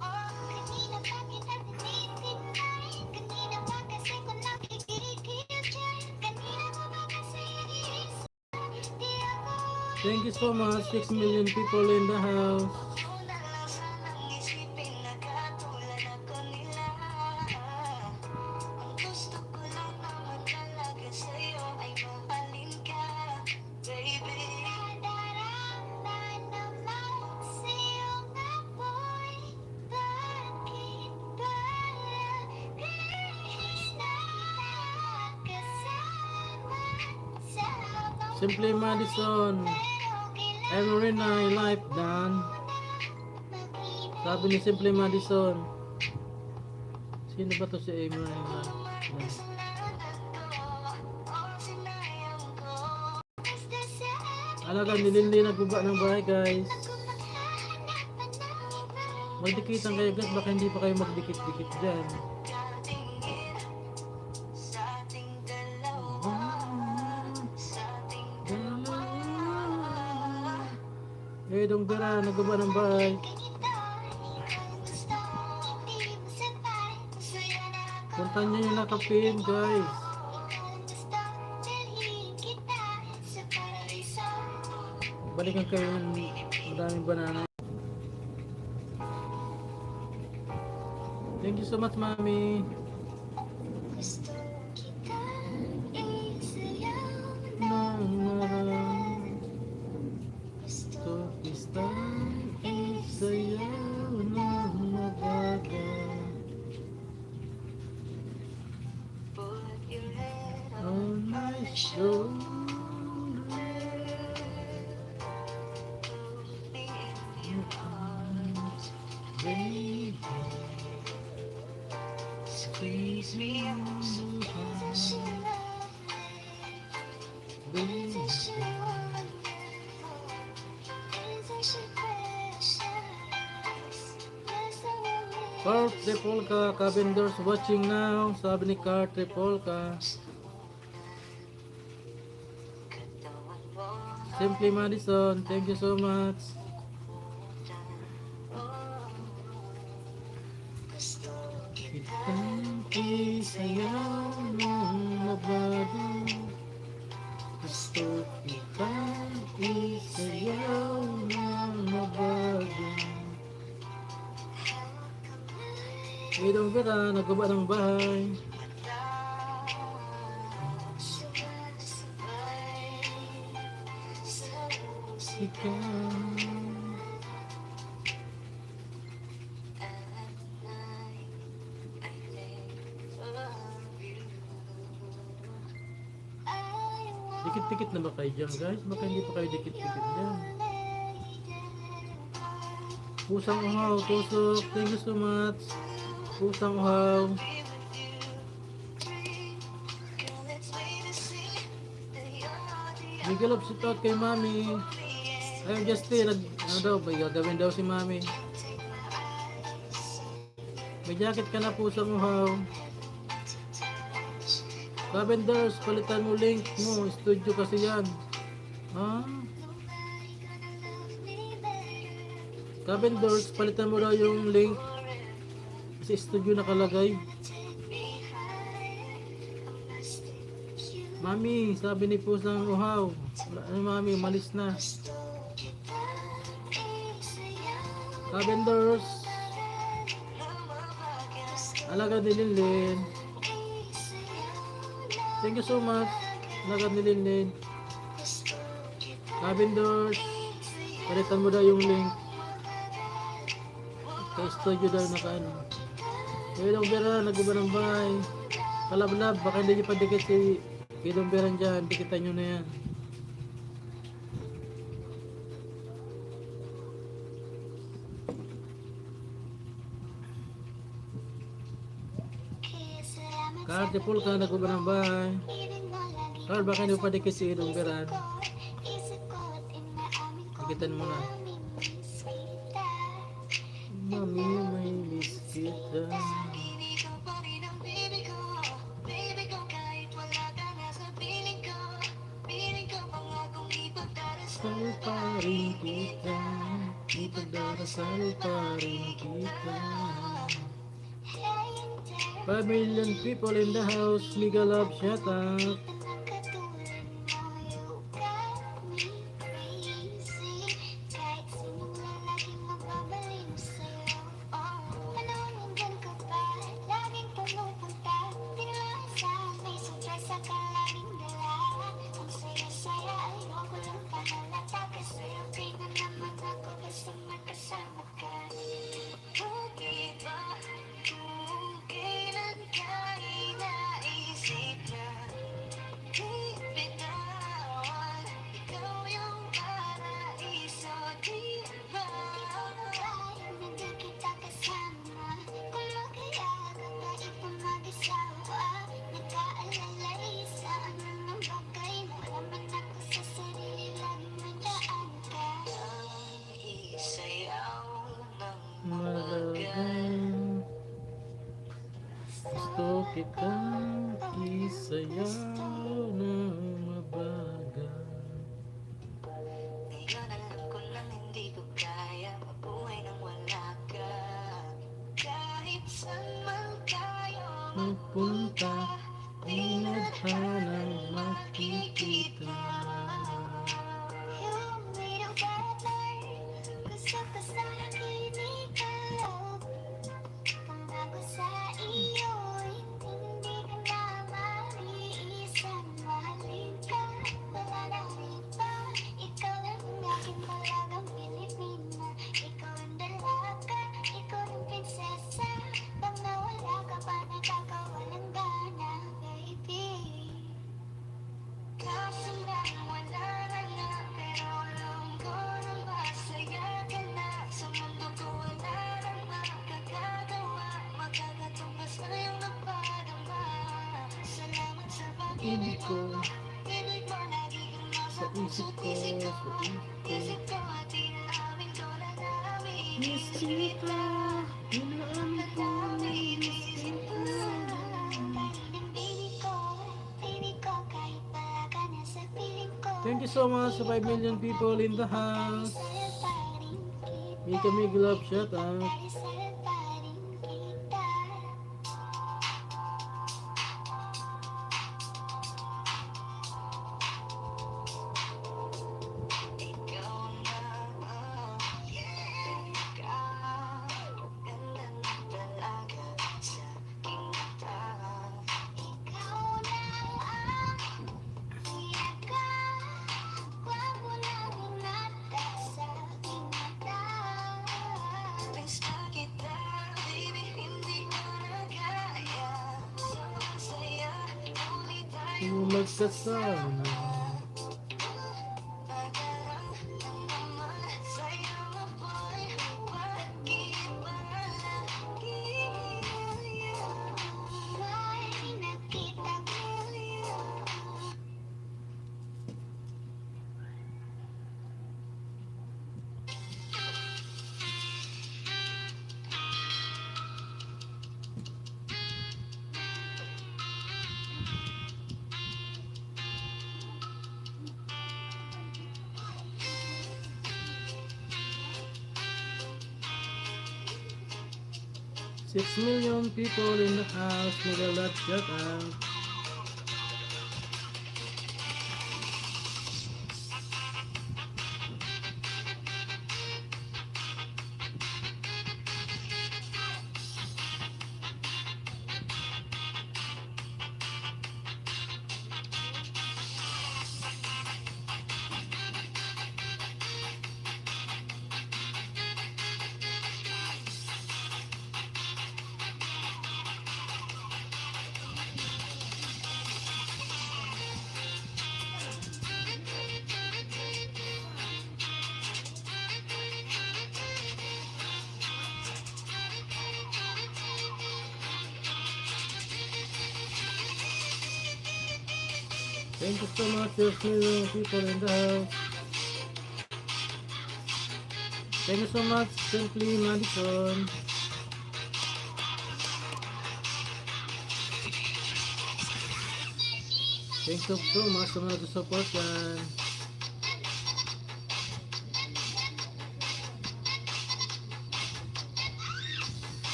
Oh, kanina pa kita tinitinay. Kanina pa kasi ko nakikigil dyan. Kanina mo ba kasi iisa? Di ako Thank you so much. 6 million people in the house. una lang sanang isipin na katulad ako nila. Ang gusto ko lang naman talaga sa'yo ay mahalin ka, baby. Nadarama naman sa'yong apoy. Bakit ba kahit na kasama sa habang Simply Madison. Every night life done. Sabi ni Simply Madison. Sino ba to si Emery Life done? Alaga nilindi nagbaba ng bahay guys. Magdikitan kayo guys. Baka hindi pa kayo magdikit-dikit dyan. Dong Bira, nagbaba ng bahay. Puntahan nyo yung nakapin guys. Balikan kayo ng madaming banana. Thank you so much, Mami. Nang marami. Gusto kita isayaw ng mabaga. On my shoulder. Baby, squeeze me on the heart. Baby, Carl Tripolka, Cabendors watching now. Sabi ni Carl Tripolka. Simply Madison, thank you so much. Kitang isayaw ng mabago. Gusto kitang isayaw ng mabago. Idong Bira, nagbaba ng bahay. Ikaw. Dikit-dikit na ba kayo dyan guys? Baka hindi pa kayo dikit-dikit dyan. Pusang uhaw, tusok. Thank you so much. Pusang uhaw. Big love shout out kay Mami. Ayun, Justin, ano daw, may gagawin daw si Mami. May jacket ka na, pusang uhaw. Cavenders, palitan mo link mo. Studio kasi yan. Ah? Cavenders, palitan mo daw yung link. Kasi studio nakalagay. Mami, sabi ni pusang uhaw. Ano Mami, malis na. Cavenders. Alaga ni Linlin. Thank you so much. Alaga ni Linlin. Cavenders. Palitan mo daw yung link. Kay studio daw nakaano. Kaya Vera, nagbuba ng bahay. Kalablab, baka hindi nyo pa dikit si Kidong Vera dyan. Dikitan nyo na yan. Carl, tipul ka, nagbuba ng bahay. Carl, baka hindi mo pa dikit si Kidong Vera. Dikitan mo na. Mami, may miss kita. Sal pa rin kita, ipagdarasal pa rin kita. 5 million people in the house, mega love shout out. Malagang gusto kitang isayaw na mabagal. Ngayon alam ko lang hindi ko kaya mabuhay nang wala ka. Kahit saan man tayo Magpunta, inadhanang makikita. Ibig ko, sa isip ko, miss kita, inaamin ko, miss kita. Thank you so much sa 5 million people in the house. Mika Mig Love shout out. Kung magkasama, 6 million people in the house, middle lot, shut out. Thank you so much, 6 million people in the house. Thank you so much, Simply Madison. Thank you so much sa mga support yan.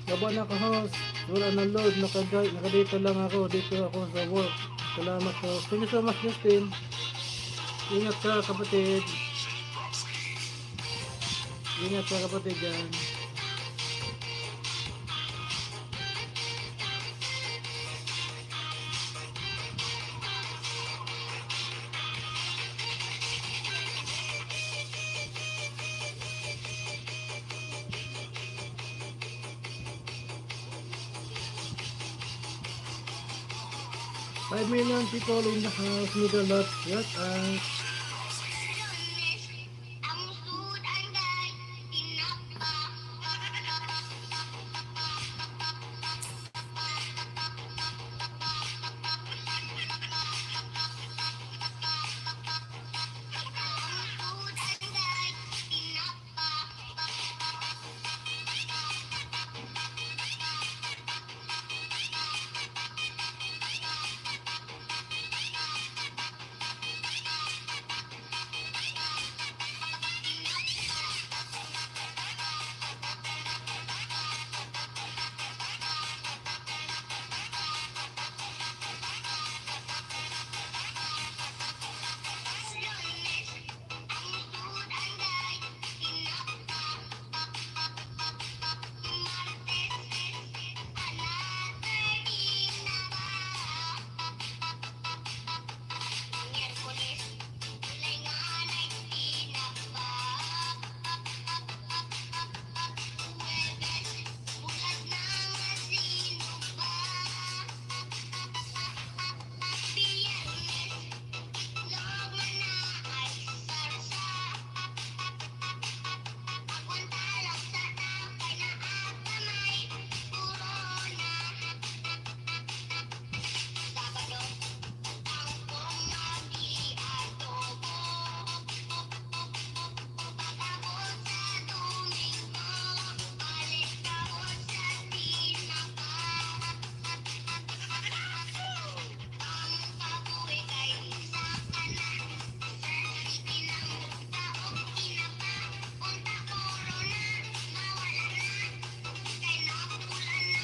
Baba na ka host. Wala na load. Nakadito lang ako. Dito ako sa work. Salamat po. Thank you so much, Justin. Ingat ka, kapatid. Ingat ka, kapatid dyan. Five million people in the house, middle lot, yes, and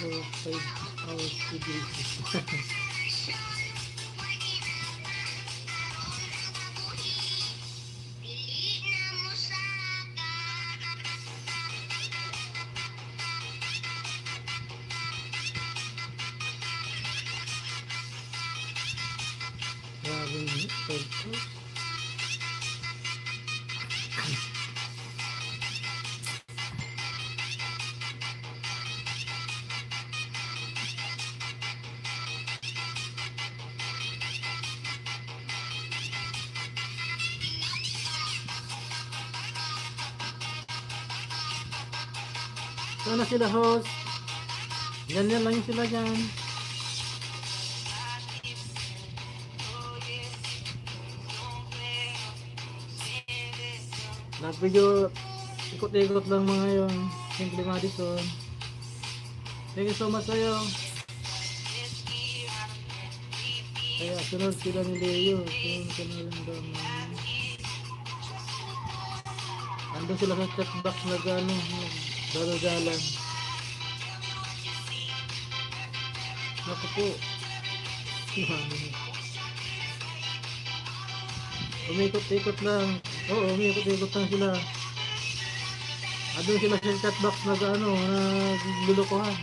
for 5 hours a day. Grabe, 5 hours. Sana sila host. Ganyan lang sila dyan. Nag-video ikot-ikot lang mga yun. Simple Madison. Thank you so much sa'yo. Kaya sunod sila ni Leo. Sunod lang daw. Andun sila sa chat box na gano'n. Dalo-dalan. Naku po. Umikot-ikot lang. Oo, umikot-ikot lang sila. Andun sila sa chat box na gano'n. Naglulukohan.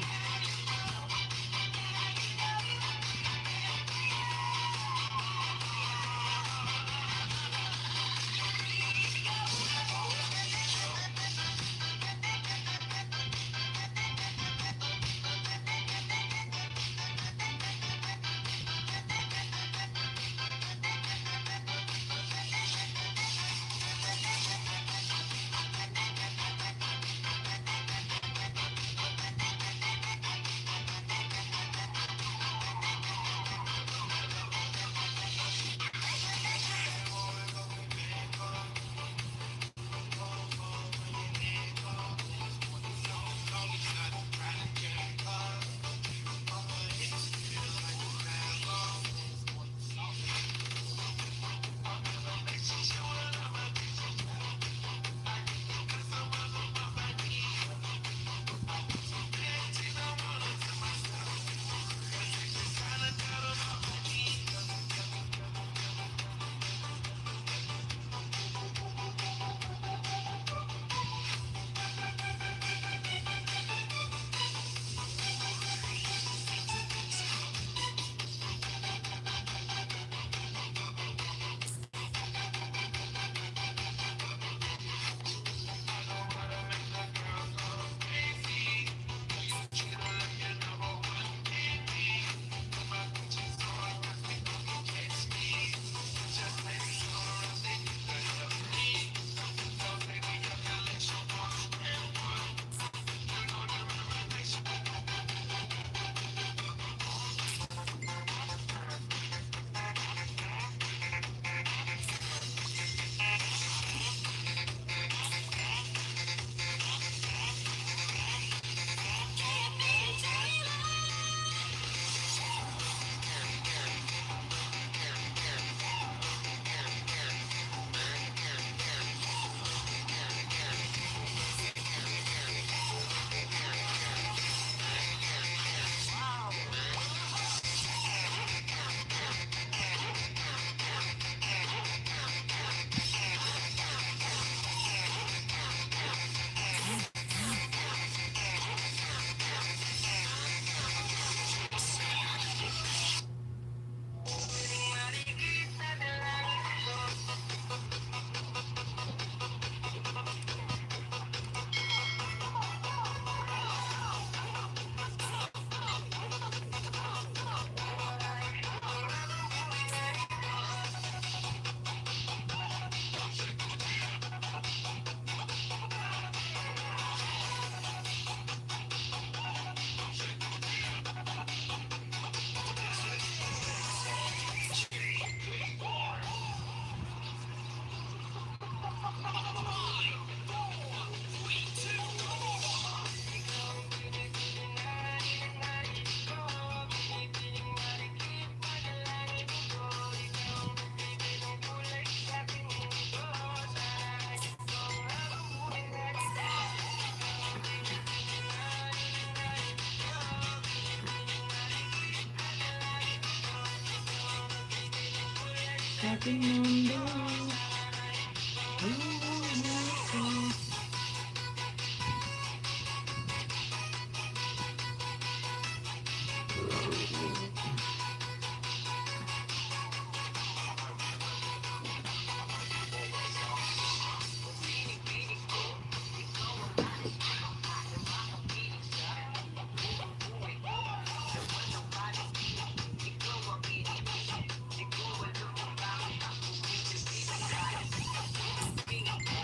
Ating mundo.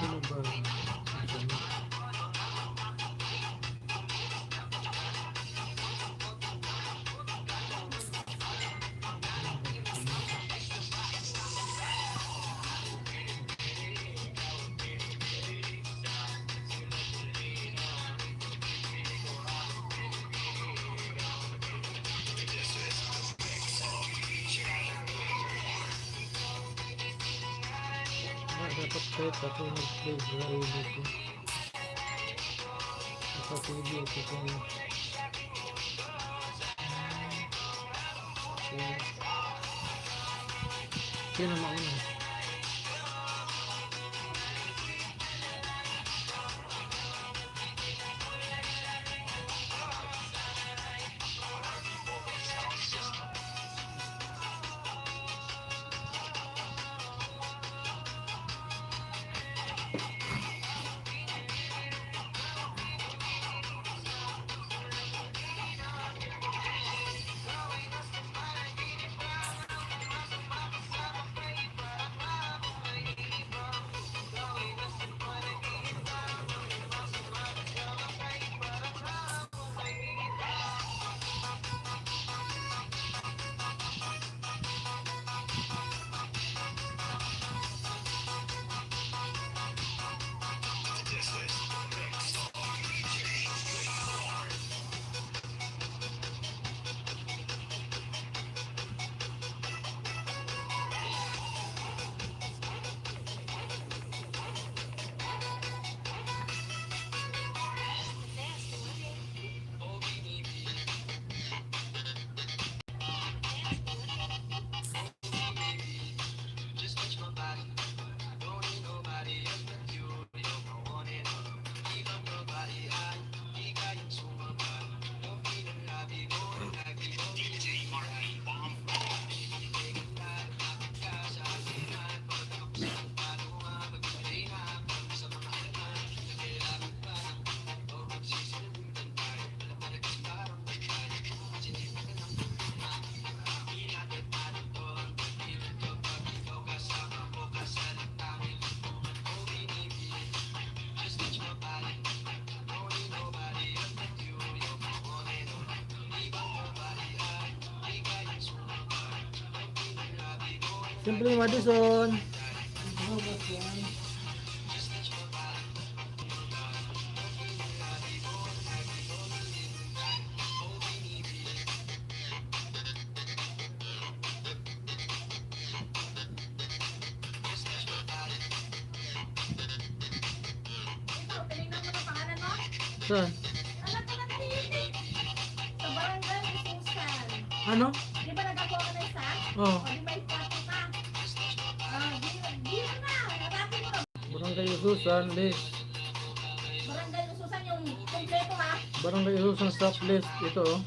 Ano ba? Dapat kahit ako nag-play sa sarili ko. Napapili ko kung sino mauna. Simple Madison. Robot yan. Ito, tinignan mo na pangalan mo? Saan? Anak ko na nahihintay. Sa barangay Susan. Ano? Di ba nagagawa ka na isa? Oh, O di ba ipato ka? Di na na. Hanapin mo na. Barangay Ususan list. Barangay Susan yung kompleto ha. Barangay Ususan stop list. Ito oh.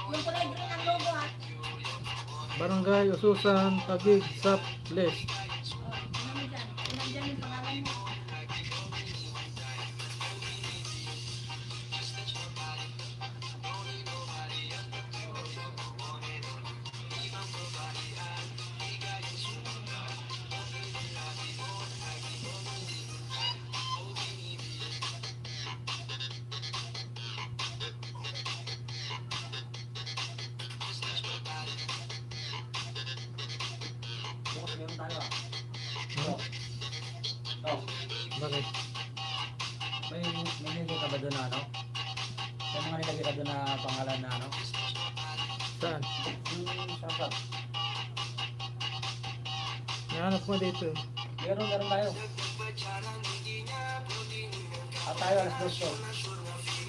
Yung kulay green ang logo ha. Barangay Ususan Taguig stop list. O, tingnan mo dyan. Tingnan dyan yung pangalan mo. Bukas meron tayo ah. Huh? Oh, Bakit? may nilagay ka ba doon na ano? May mga nilagay ka doon na pangalan na ano? Saan? Yung sarap. Nahanap mo dito. Meron tayo. At tayo alas 2 to.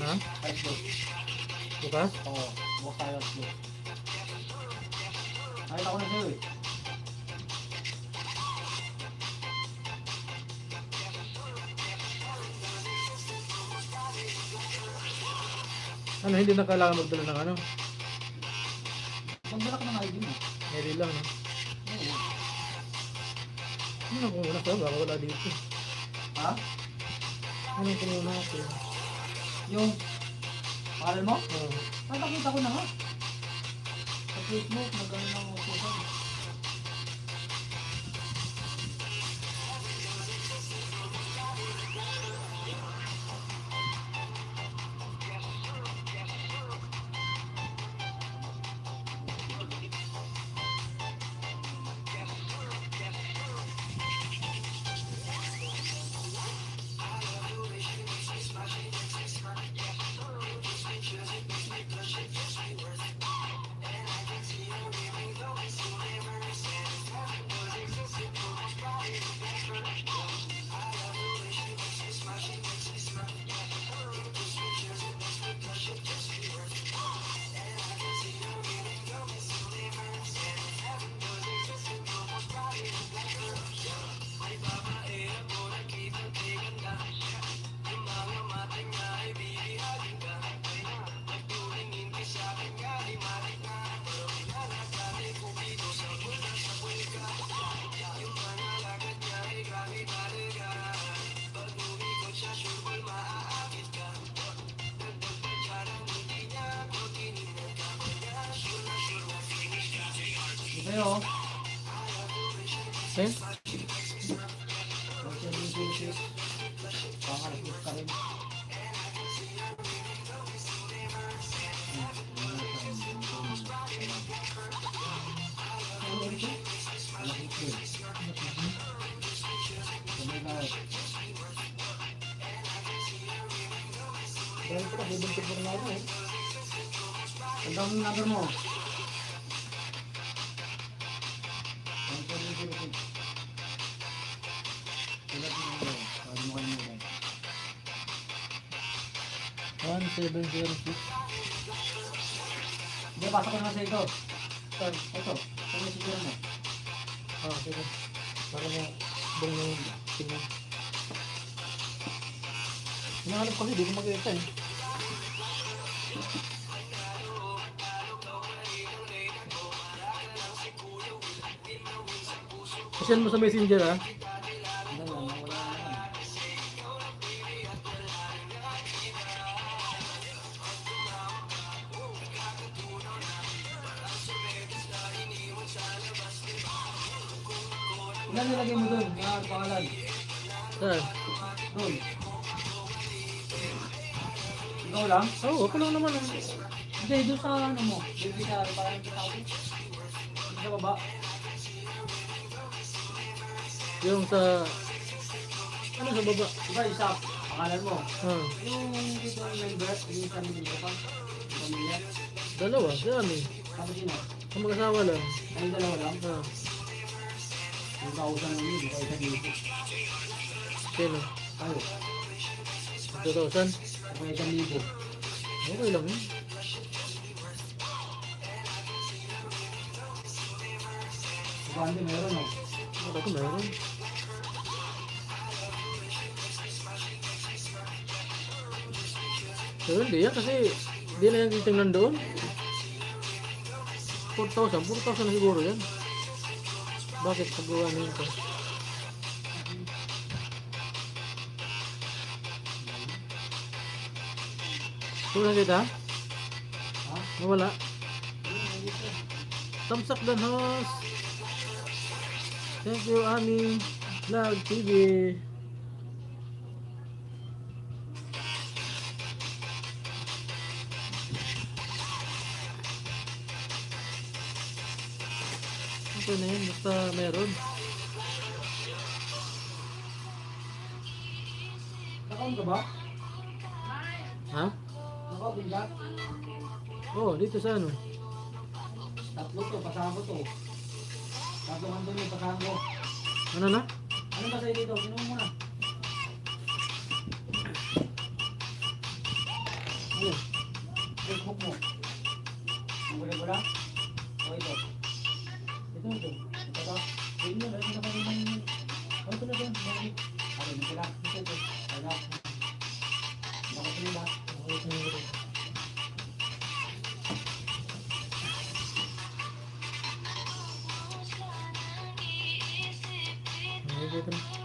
Ha? Alas 2. Bukas? Oo, bukas tayo alas 2. Nakita ko na sa'yo eh. Ano, hindi na kailangan magdala ng ano? Magdala ka ng ID mo. Hindi lang, no? Oo. Ano kung una ka? Baka wala dito. Ha? Ano kung una ako? Yung pangalan mo? Oh. Ay, nakita ko na nga. Sa Facebook, magano ng ususan. Ngayon, Okay? Social Music, pangalas ka rin. Tandang mo number mo. One, 706. Hindi, pasok ko na sa ito. Ito, ito may siguro mo. Ah, sige. Para na bang yung tingnan. Hinahanap ko hindi ko makita eh. Pasyan mo sa messenger ah. Hindi, wala na. Ilan nilagay mo doon? Mga pangalan. Saan? Doon. Ikaw lang? Oo, ako lang naman ah. Hindi, doon sa ano mo. Doon sa parang kita ko. Doon sa baba. Yung sa... Ano sa baba? Diba isa, pangalan mo. Ah, Yung dito yung member, yung sa nila pa. Pamilya. dalawa, dami. Tapos sino? Ang mag-asawa lang. Kami dalawa lang. Ah, Yung kausan ng yun, kaya isa dito. sino? Tayo. 2,000? Kaya isa libo. Okay lang yun. Bande meron o. Baka ito meron. Pero hindi yan kasi hindi na yan titingnan doon. 4,000 na siguro yan. Bakit pagawa na yun ko? Tulad kita? Ha? Nawala? Tamsak dan host. Thank you Ami Vlog TV. Okay na yun, basta meron. Nakaon ka ba? Ha? Nakaon ka? Oh, dito sa ano? Tatlo to, pasahan ko to. Tatlo man doon yung pasahan ko. Ano na? Ano ba sa'yo dito? Pinuha mo na. Ano? Facebook mo. Ang wala-wala? O ito. Ito. Ito ba? Ito na, ito na pa rin. O ito na doon. Ano, ito lang. Ito. Ano? Bakit ito ba? Bakit ito ba? Dito na. Dito na.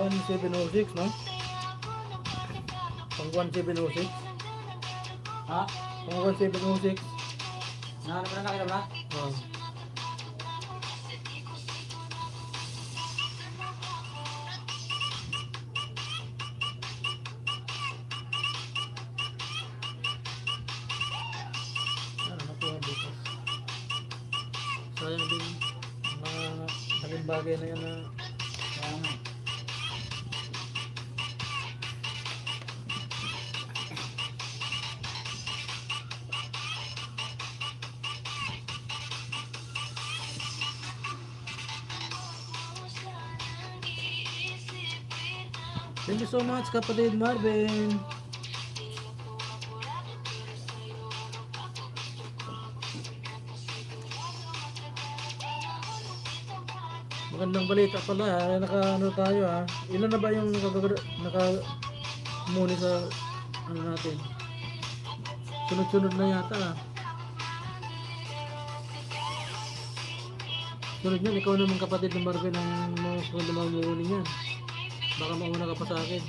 One 706, no? Pang 1706. Ha? Pang 1706. Nahanap mo na nakita ba? Oh. Ano nakuha bukas? Sayang din mga naging bagay na yan na Kaya nga. thank you so much kapatid Marvin. Magandang balita pala ha. Naka ano tayo ha. Ilan na ba yung naka muni sa ano natin? Sunod-sunod na yata ha. Sunod yan, ikaw naman kapatid ng Marvin ang mga sunod na mamuni niyan. Baka mauna ka pa sa akin.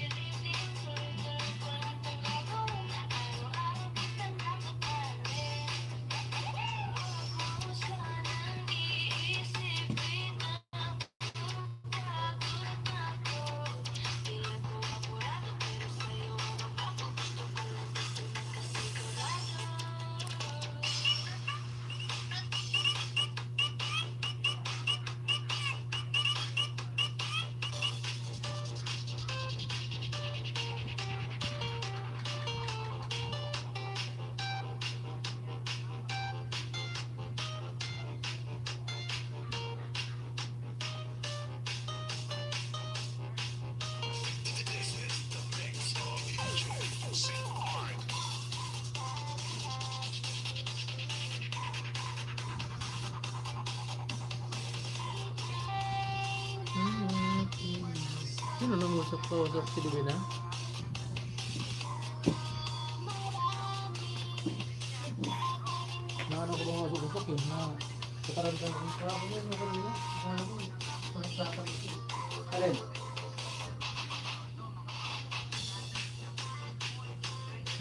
Sino nang usap ko? Usap si Divina? Na ano ko ba mga usap eh? Na kataran ka ng trabaho niya, mga kanina? Alin?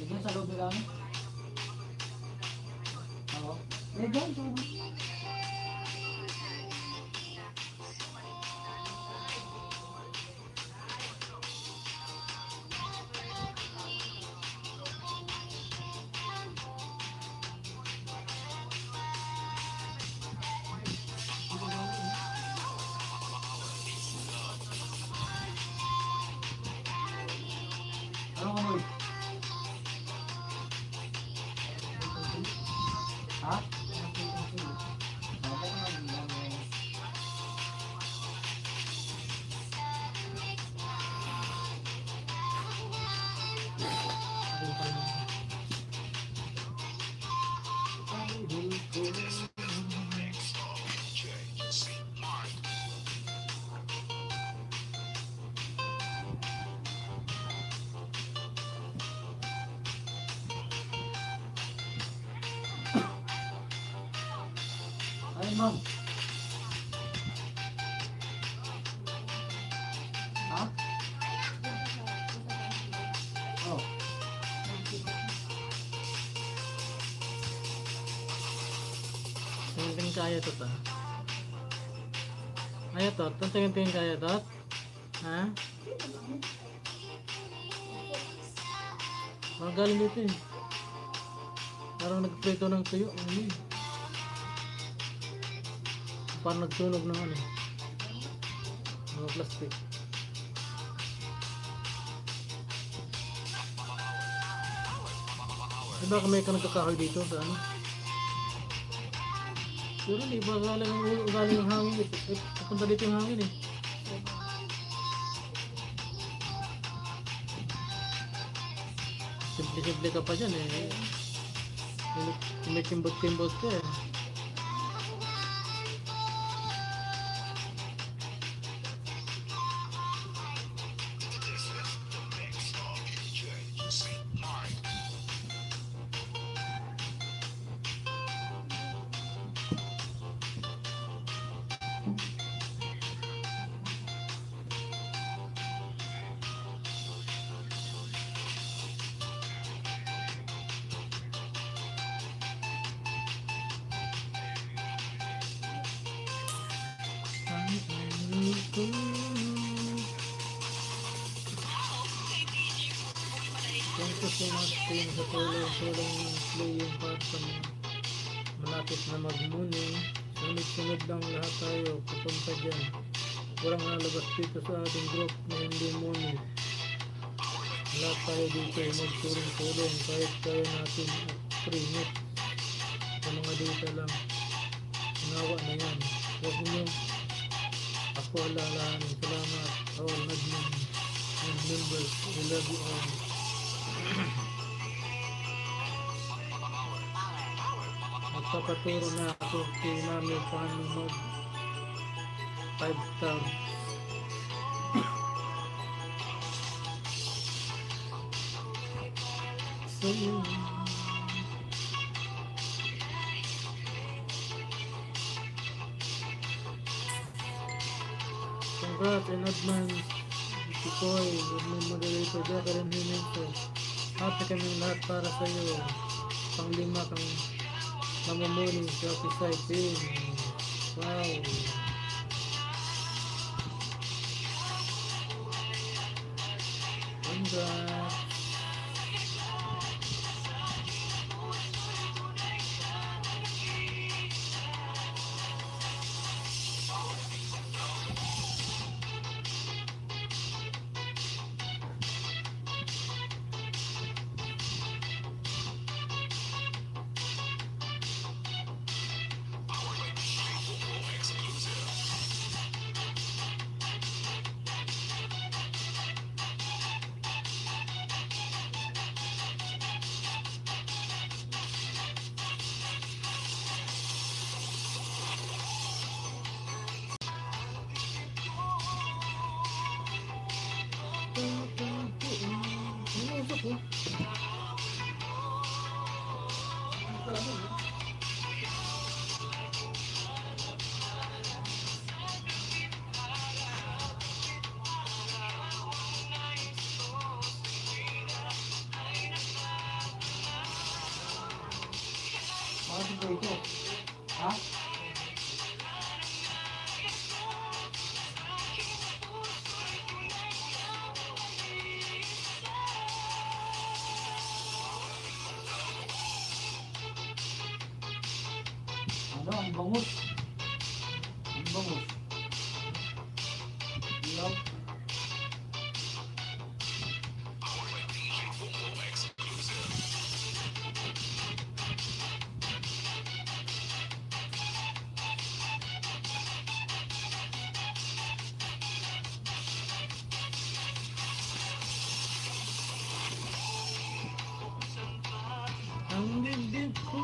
Hindi sa loob nila ano? Ako? Eh, dyan. Ano ka mo? Ha? Ay, ma'am. Ha? Oh. Tingin kaya to ta. Ayo to, tingin kaya to. Ha? Magaling dito eh. Parang nagprito ng tuyo. Ano yun? Parang nagsunog ng ano. Mga plastic. Diba kami ka nagkakahoy dito sa ano? Pero hindi ba galing ang hangin eh. Papunta dito yung hangin eh. Simple-simple ka pa dyan eh. May kimbot-kimbot ka eh. Thank you so much team sa tulong ng playing para sa mga malapit na mag-mooning. Sunod-sunod lang lahat tayo papunta dyan. Walang lalabas dito sa ating group na hindi mooning. Lahat tayo dito ay magtulong-tulong kahit kaya natin at primit sa mga data lang. Nawa na yan. Huwag nyo ako alalahanin. Salamat all admin and members. We love you all. Magpapaturo na ako kay mami paano mag 5 star. So, congrats in advance. Si Koy, admin moderator, Jackie rin Himinto. Happy kami lahat para sa iyo. Panglima kang mamamuni sa Pisay Team. Wow. Congrats. Bakit ito ito? Ha? Ano? Ang bangus. Ang bangus. Yup. Ang dibdib ko.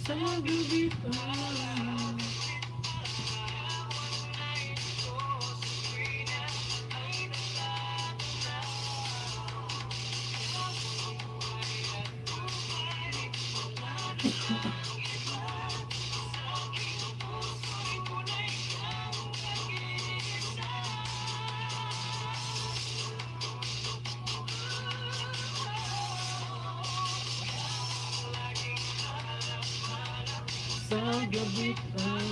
Sa gubitan. Sa gubitan.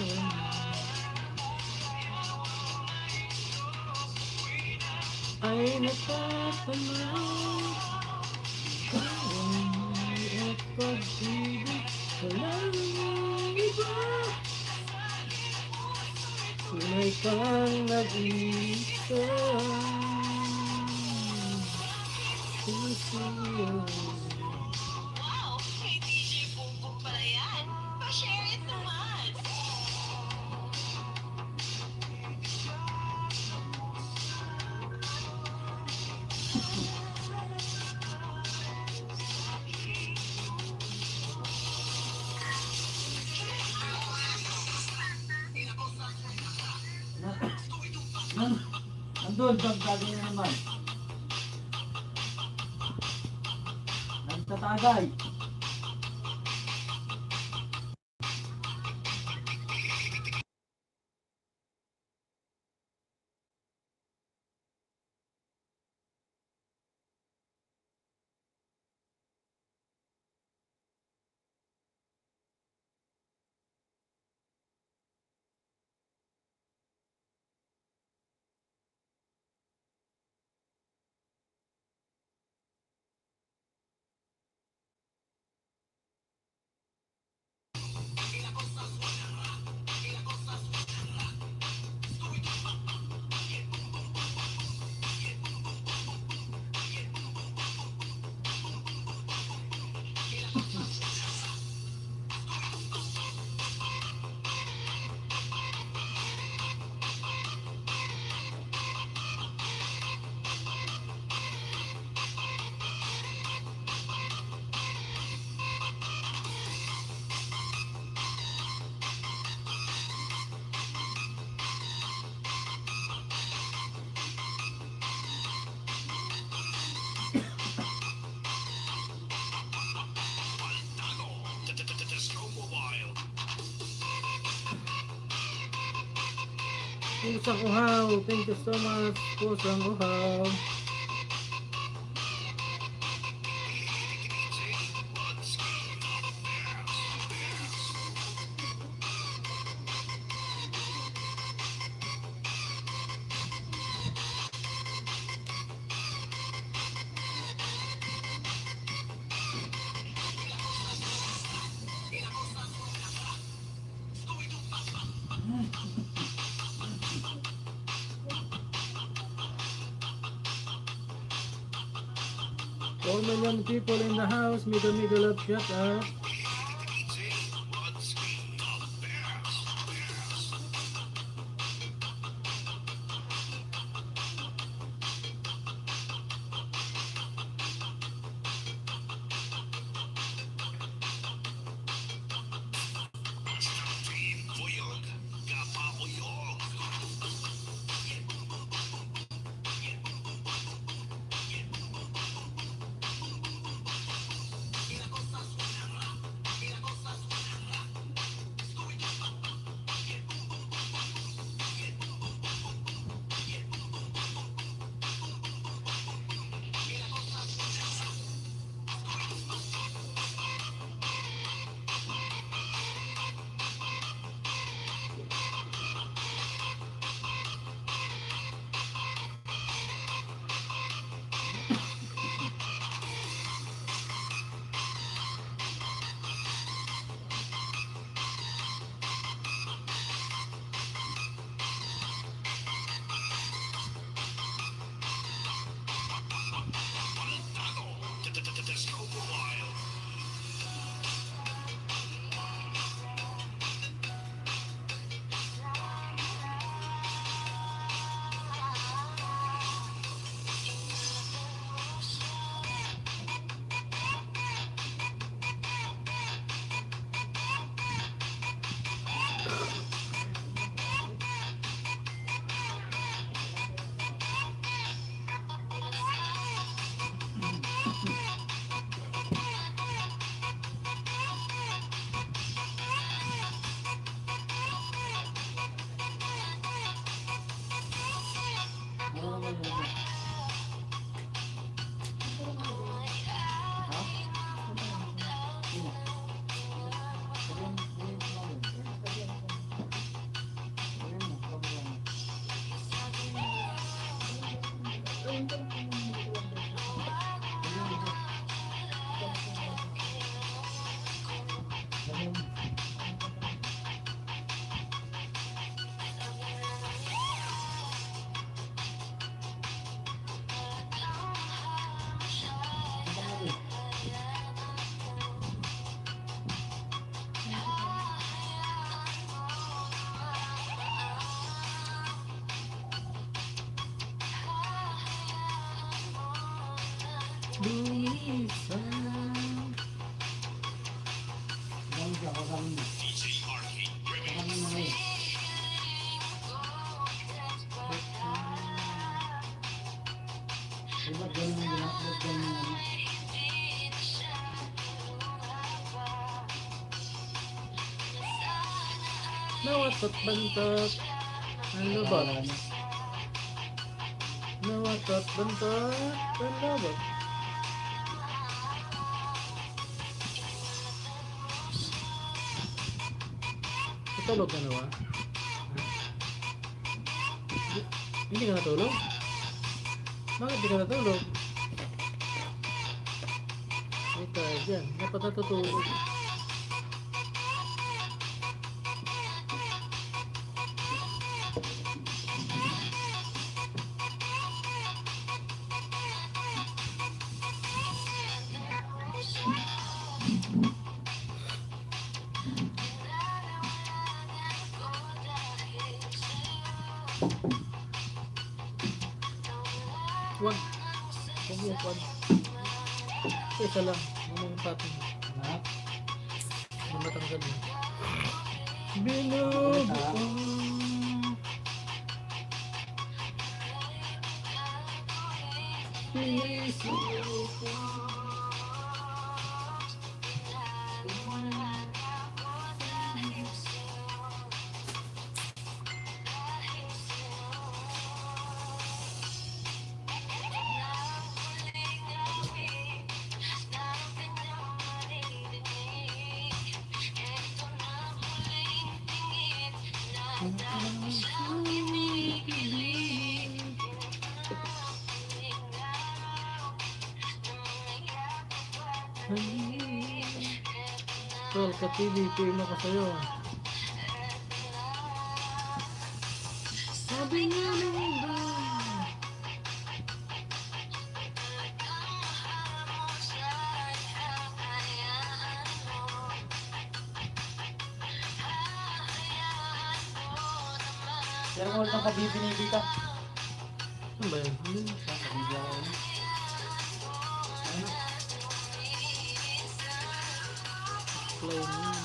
Ay natatanaw. Kaway at pag-ibig. Walang iba. Tunay kang nag-iisa. Puso. Wow! Kay DJ Bongbong pala yan. Pa-share it naman. Nandun, bagdagay na naman. Nagtatagay. Pusang uhaw. Thank you so much. Pusang uhaw. Four million people in the house. Middle up, shut up. Ano naman yun? Ha? Sino? Sabihin mo, sabihin mo, sabihin mo. Sabihin mo. Luisa. Sabihin siya, kasama mo. Kasama mo ngayon. Ba't ganun yung ba't ganun yung ano? Nawatot bantot. Ano ba? Wala na. Nawatot bantot. Ano ba? Natulog ka na ba? Hindi ka natulog? Bakit di ka natulog? Ay tayo dyan. Dapat natutulog. Wag. Huwag yung wag. Isa lang. Mamang patin. Ha? Ang matanggal mo. Binubuo. Pinisipo. Tol, ka-TV, PM ako sa'yo. Sabi nga naman ba? Pero kung ulit ang pabibinibi ka. Ano ba yun? Pabibigyan ko yun. Ano? Play mo.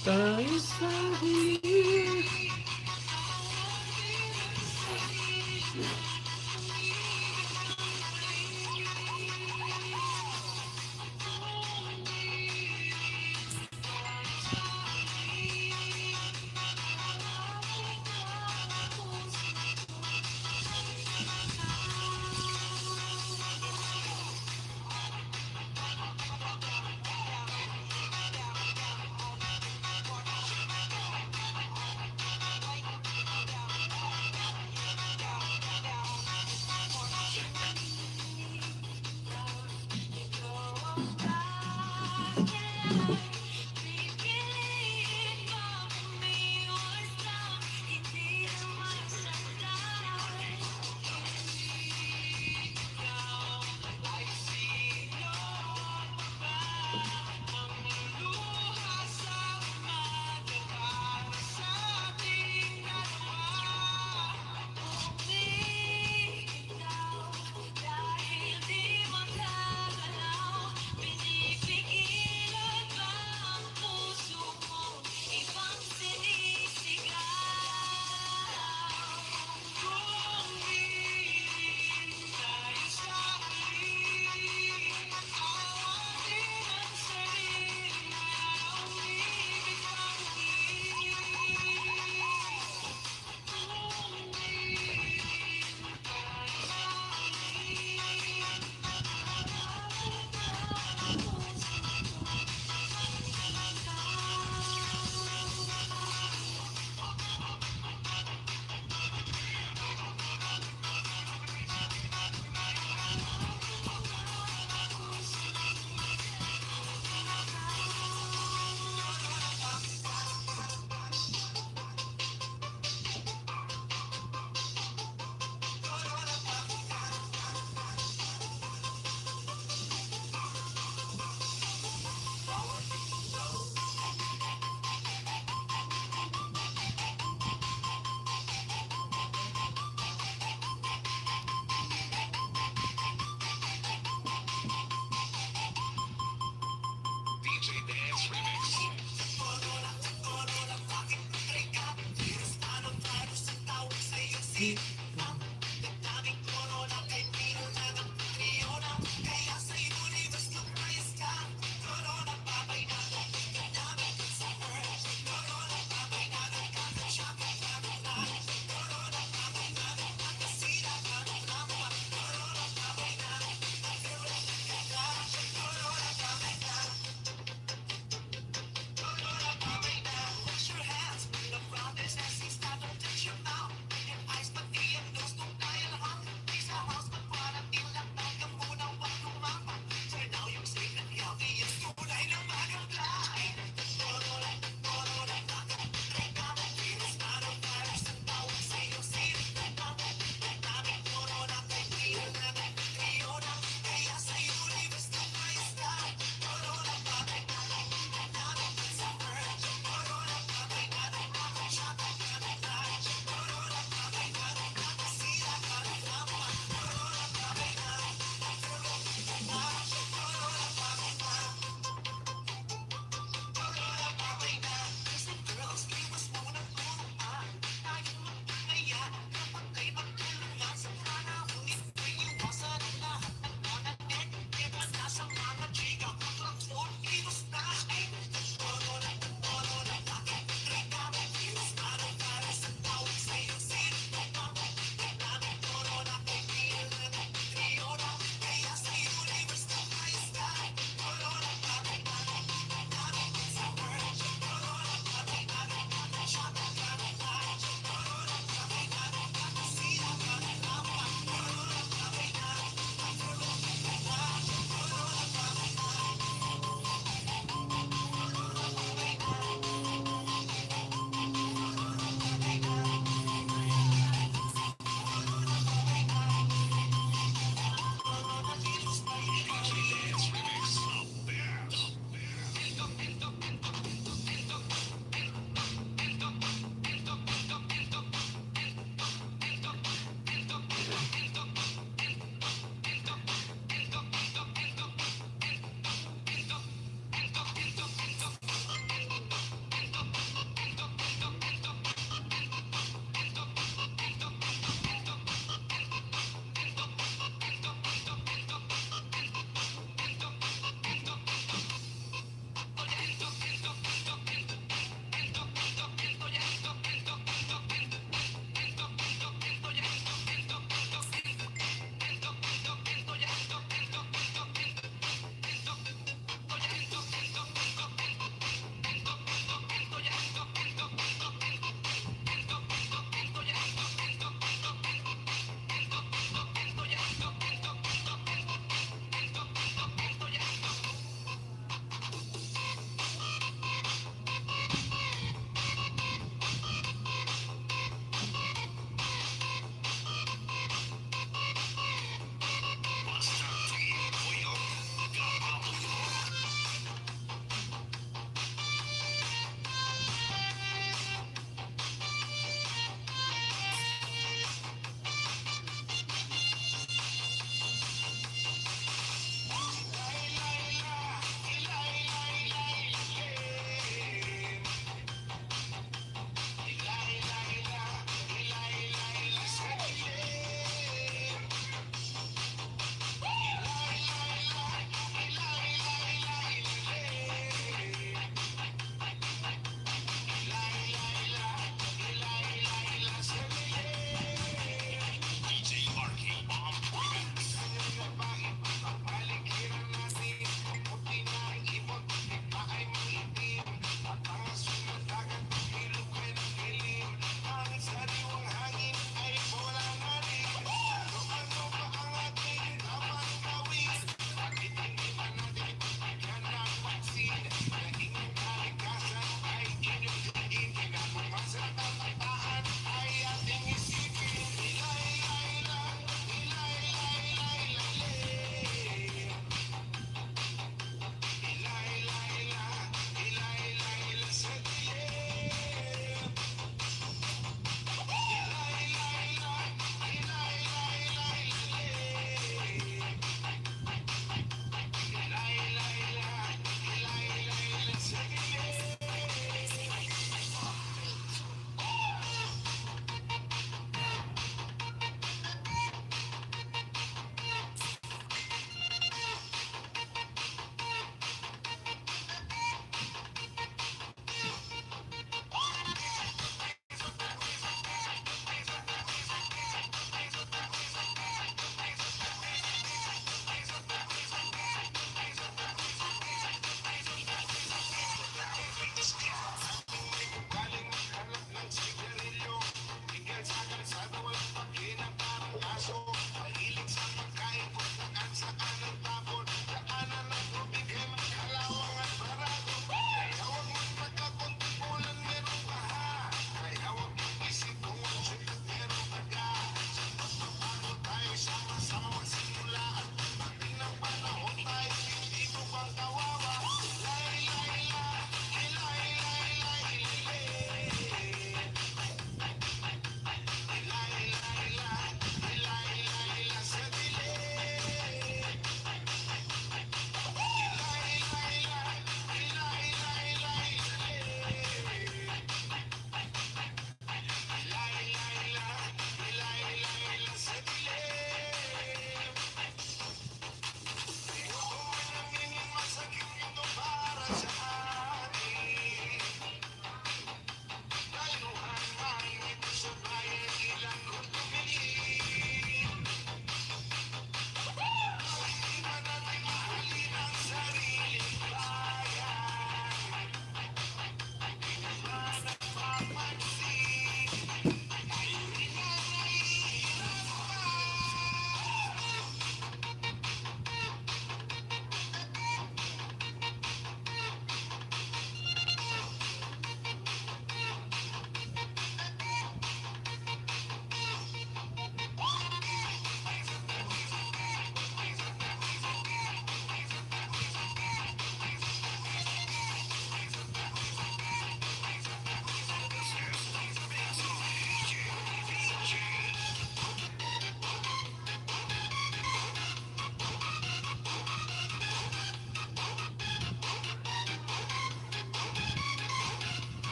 Tayo sa huli.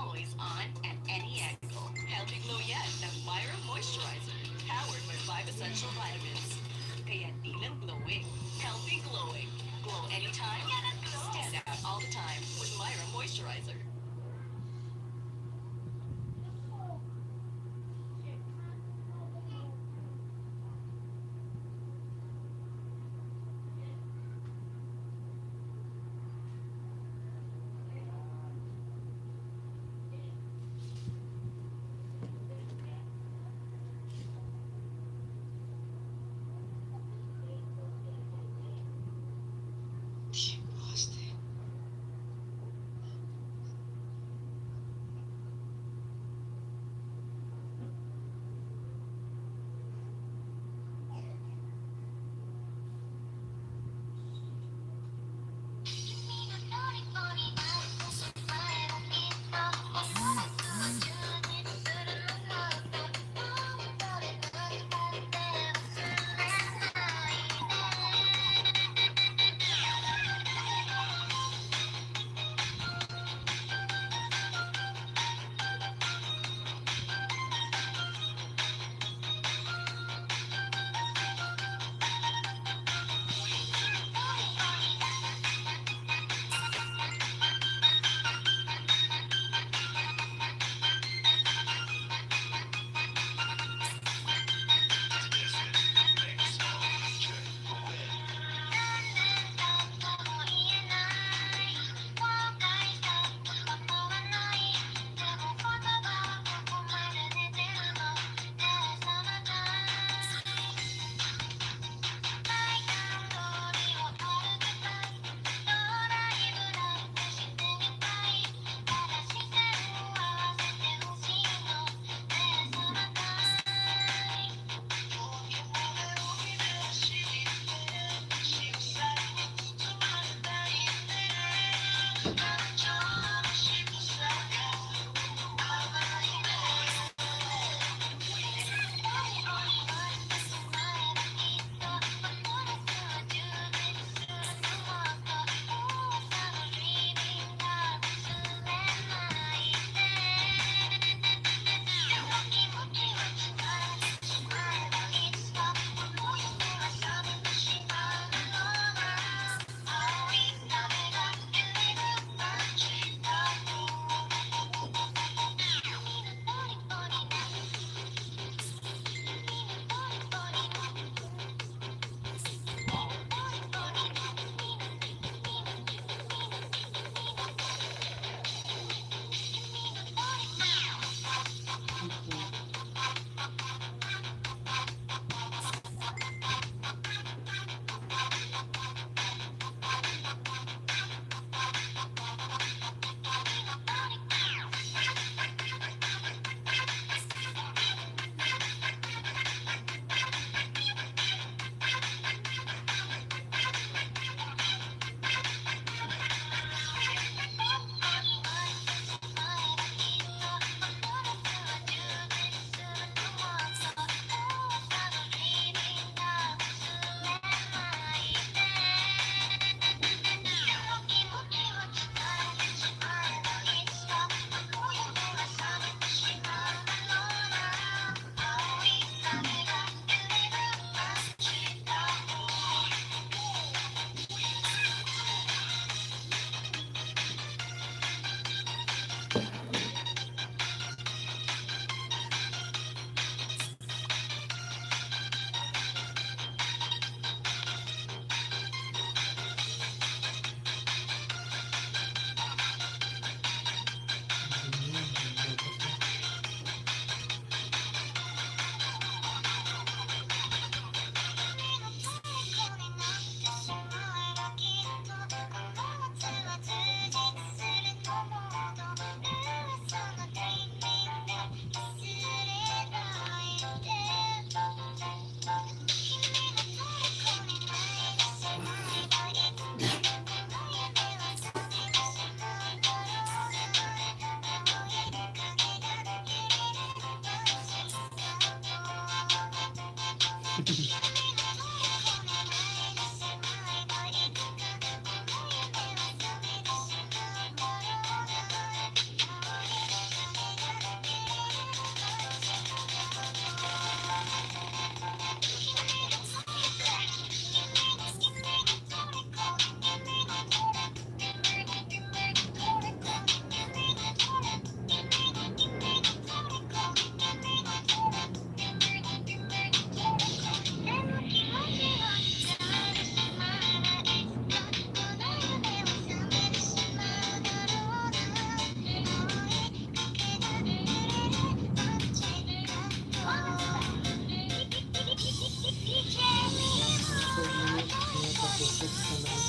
always on at any angle. Healthy Glow yan ng Myra Moisturizer. Powered by 5 essential vitamins. Kaya di lang glowing, healthy glowing. Glow anytime, stand out all the time with Myra Moisturizer.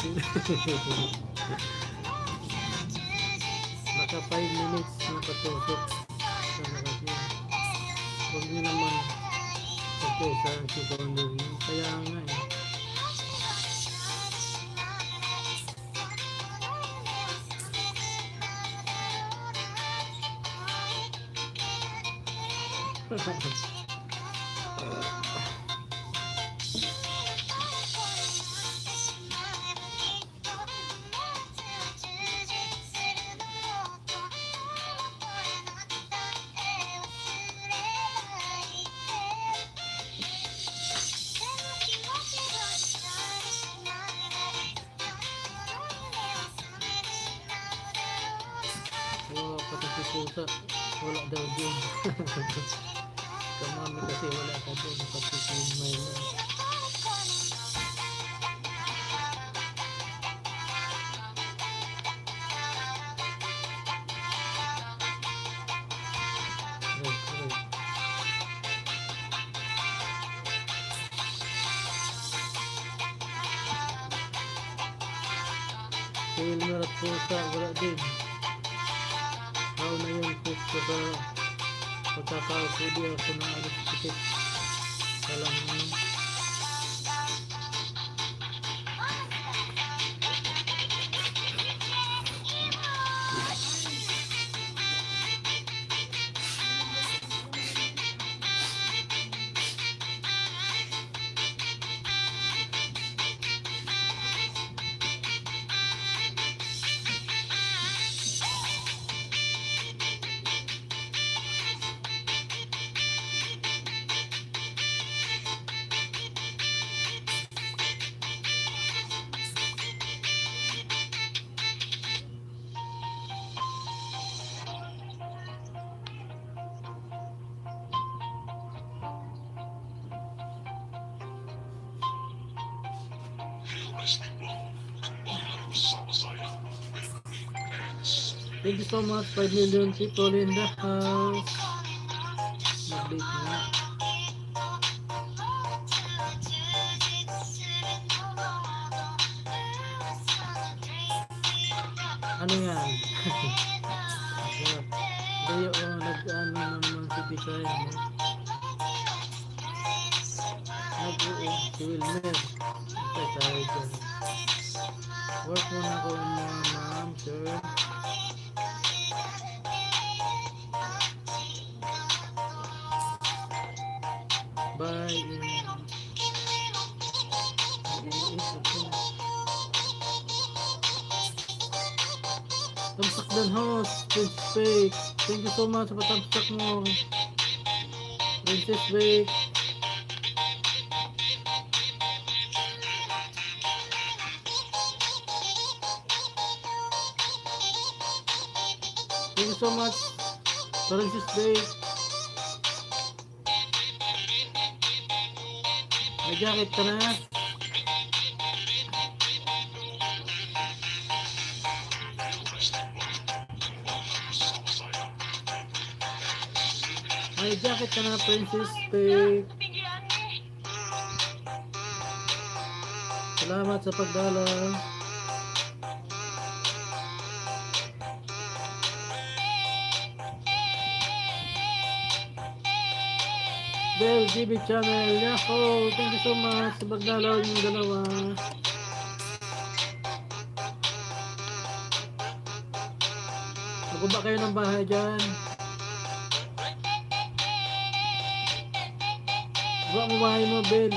Naka 5 minutes nakatusok sa nakasya. Huwag nyo naman pagkesa ang seconder nyo. Kaya nga eh. So, pati si Pusa, wala daw din. Kamami kasi wala ka din, pati si Myla. Right. Si Wilmer at Pusa, wala din. Tao na yun, Pusa sa pagkakaupo di ako na alis tikit. Walang ano. Thank you so much, 5 million people in the house. Mag-date na. Ano yan? Dayo, nag-ano naman si Pisay. Nag-uo, si Wilmer. Patay tayo dyan. Work muna ako mga ma'am, sir. Bye. Tamsak dan host, Princess Bake. Thank you so much sa patamsak mo. Princess Bake. Thank you so much, Princess Bake. May jacket ka na. May jacket ka na, Princess Bake. Salamat sa pagdala. Bell GB channel, yahoo! Thank you so much sa pagdalaw yung dalawa. Maguba kayo ng bahay dyan. Maguba mo bahay mo, Bell.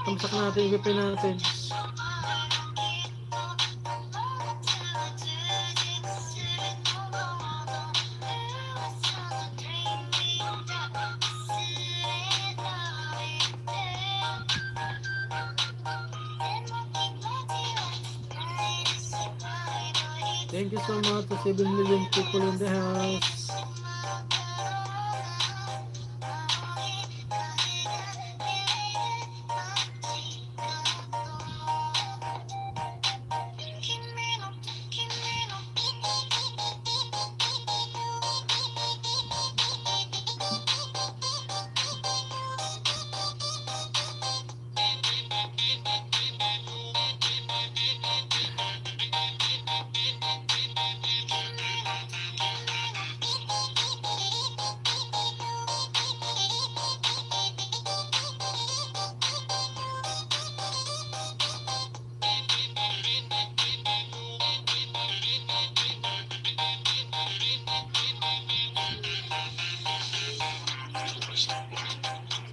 Matamsak natin, ipin natin. Thank you so much to 7 million people in the house.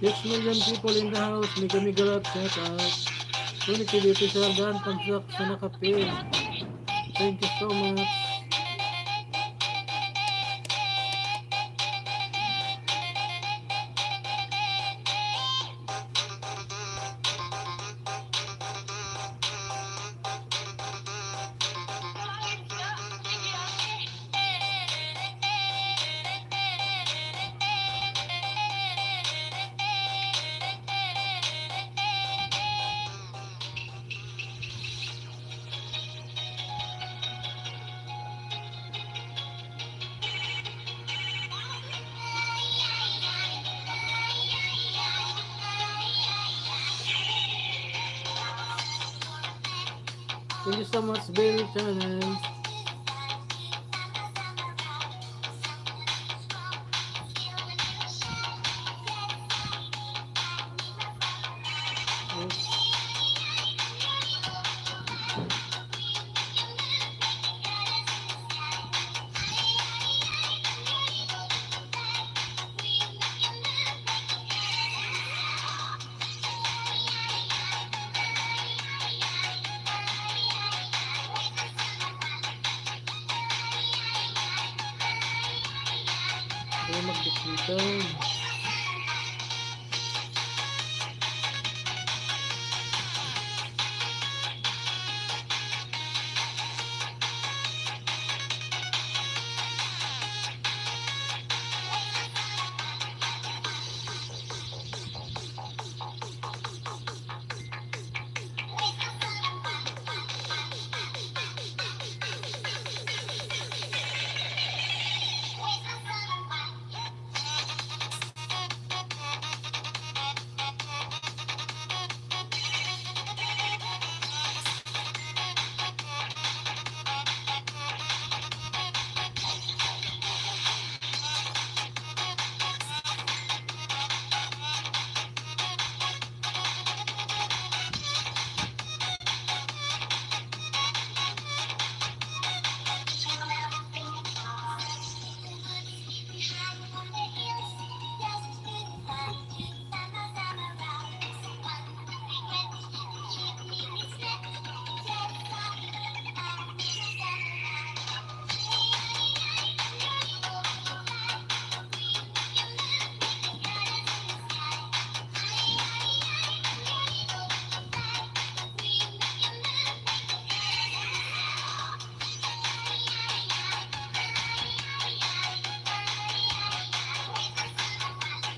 6 million people in the house. Mega mega love shout out. Tony TVP Sardan, Tamsak, Sanakapi. Thank you so much. Thank you so much, Bill Channel. Kaya magdikitan.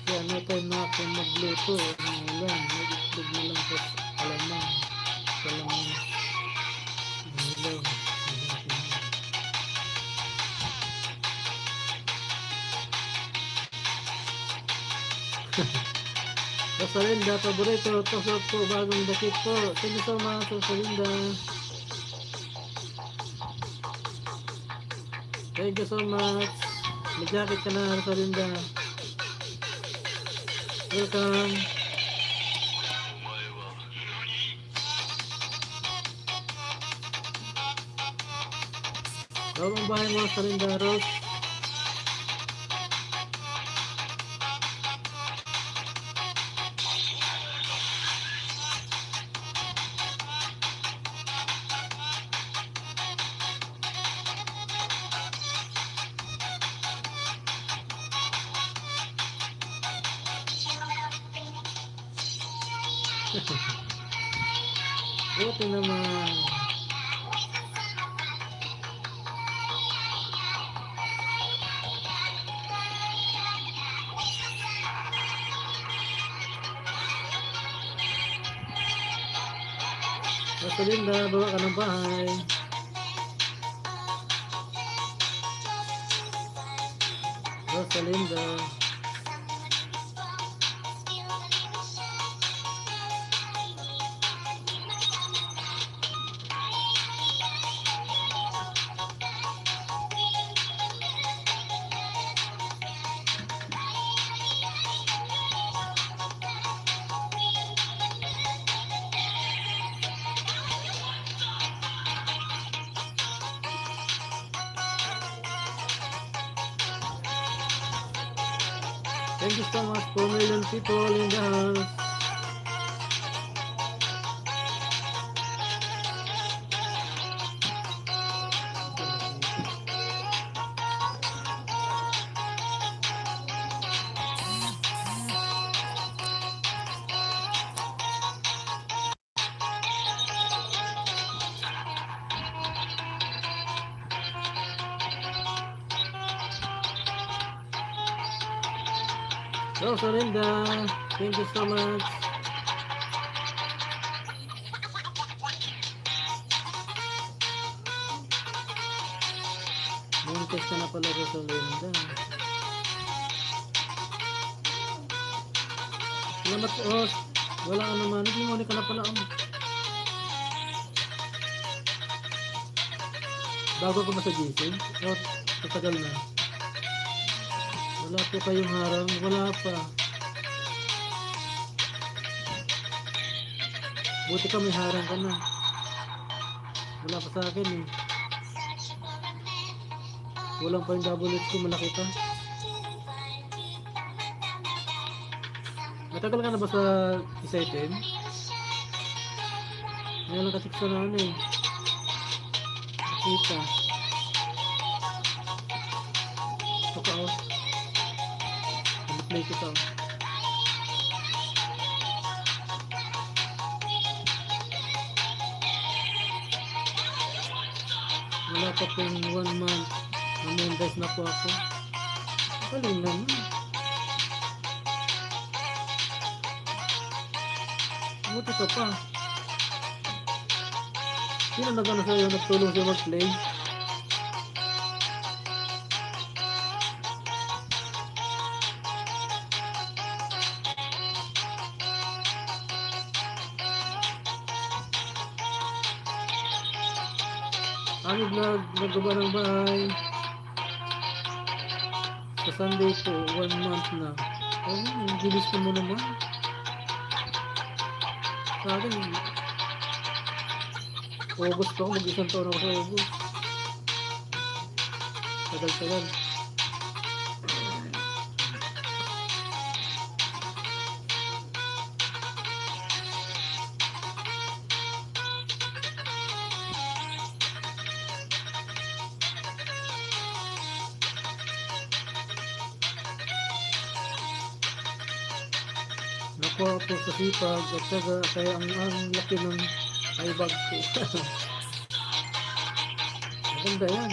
Kaya may time na ako magluto. Ano lang, mag-itlog na lang sa alamang. Salamang. Ilaw. Rosalinda, paborito. Tosok po, bagong dakit po. Thank you so much, Rosalinda. Thank you so much. May jacket ka na, Rosalinda. Welcome. Bawang bahay mo sa Rindaros. Buti naman. Rosalinda, bawa ka ng bahay. Rosalinda. Thank you so much for million people in the house. Rosalinda, thank you so much. Buntis ka na pala, Rosalinda. Salamat po, host. Wala ka naman. Naglimoni ka na pala. Bago ka ba sa GC? O, katagal na. Wala po kayong harang. Wala pa. Buti ka may harang ka na. Wala pa sa akin eh. Walang pa yung WH ko. Malaki pa. Matagal ka na ba sa isa-itim? Ngayon lang kasi sa na ano eh. Kita. Ito ka oh. Play kita oh. Wala pa pong 1 month. Namondize na po ako. Galing naman. Buti ka pa. Sino nagano sa'yo? Nagtulong sa'yo mag-play? Ami vlog, nagaba ng bahay. Sa Sunday po, 1 month na. Oh, ang bilis ko mo naman. Sa akin, August pa ako, mag-isang taon ako sa August. Tagal-tagal. Nakuha po sa sipag at saka kaya ang laki ng ay bag ko. Maganda yan.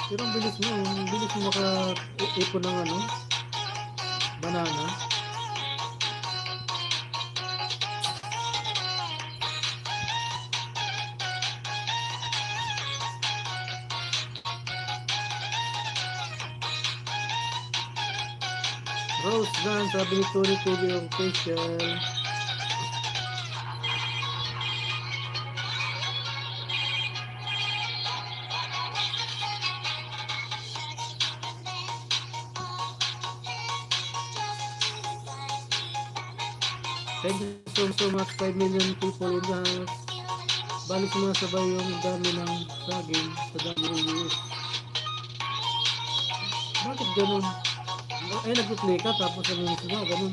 Pero ang bilis mo maka-ipon ng ano, banana. Rose Dan, sabi ni Tony TV official. Thank you so much, 5 million people in the house. Bali sumasabay yung dami ng saging sa dami ng views. Bakit ganun? Ay, nag-play ka tapos nag-miss na, ganun.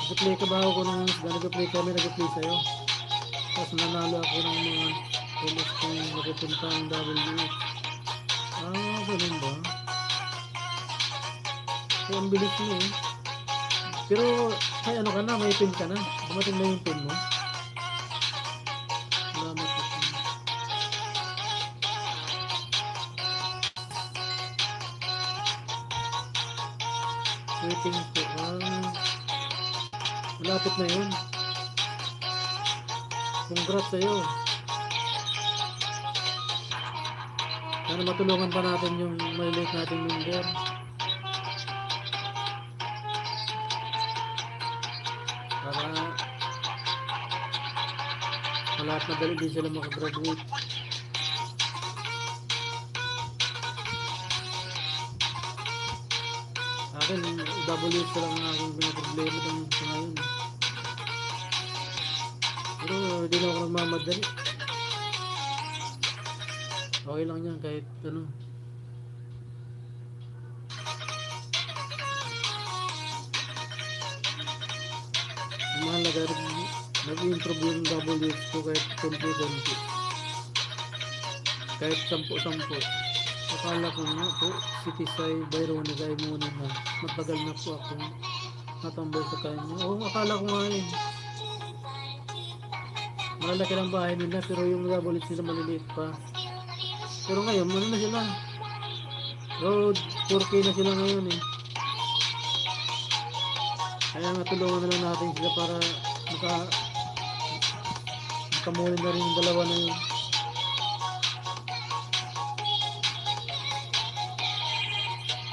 Nag-play ka ba ako ng nag-play kami, nag-play sa'yo. Tapos nanalo ako ng mga ulit kong nagpupunta ang WH. Ah, ganun ba? Kaya ang bilis mo eh. Pero, ay ano ka na, may pin ka na. Dumating na yung pin mo. Salamat po. Waiting po. Malapit na yun. Congrats sa'yo. Sana matulungan pa natin yung malilate natin member. Para lahat na dali din sila makagraduate. Akin, WH lang ang aking problema sa ngayon. Pero hindi na ako nagmamadali. Okay lang yan kahit ano. Mahalaga nag-improve yung WH ko kahit konti-konti. Kahit 10-10. Akala ko nga po, Sitisay, Byronica, ay muna na. Matagal na po ako natambay sa kanya. Oo, akala ko nga eh. Malalaki lang bahay nila pero yung WH nila maliliit pa. Pero ngayon, ano na sila? Road 4K na sila ngayon eh. Kaya nga tulungan na lang natin sila para makamuli na rin yung dalawa na yun.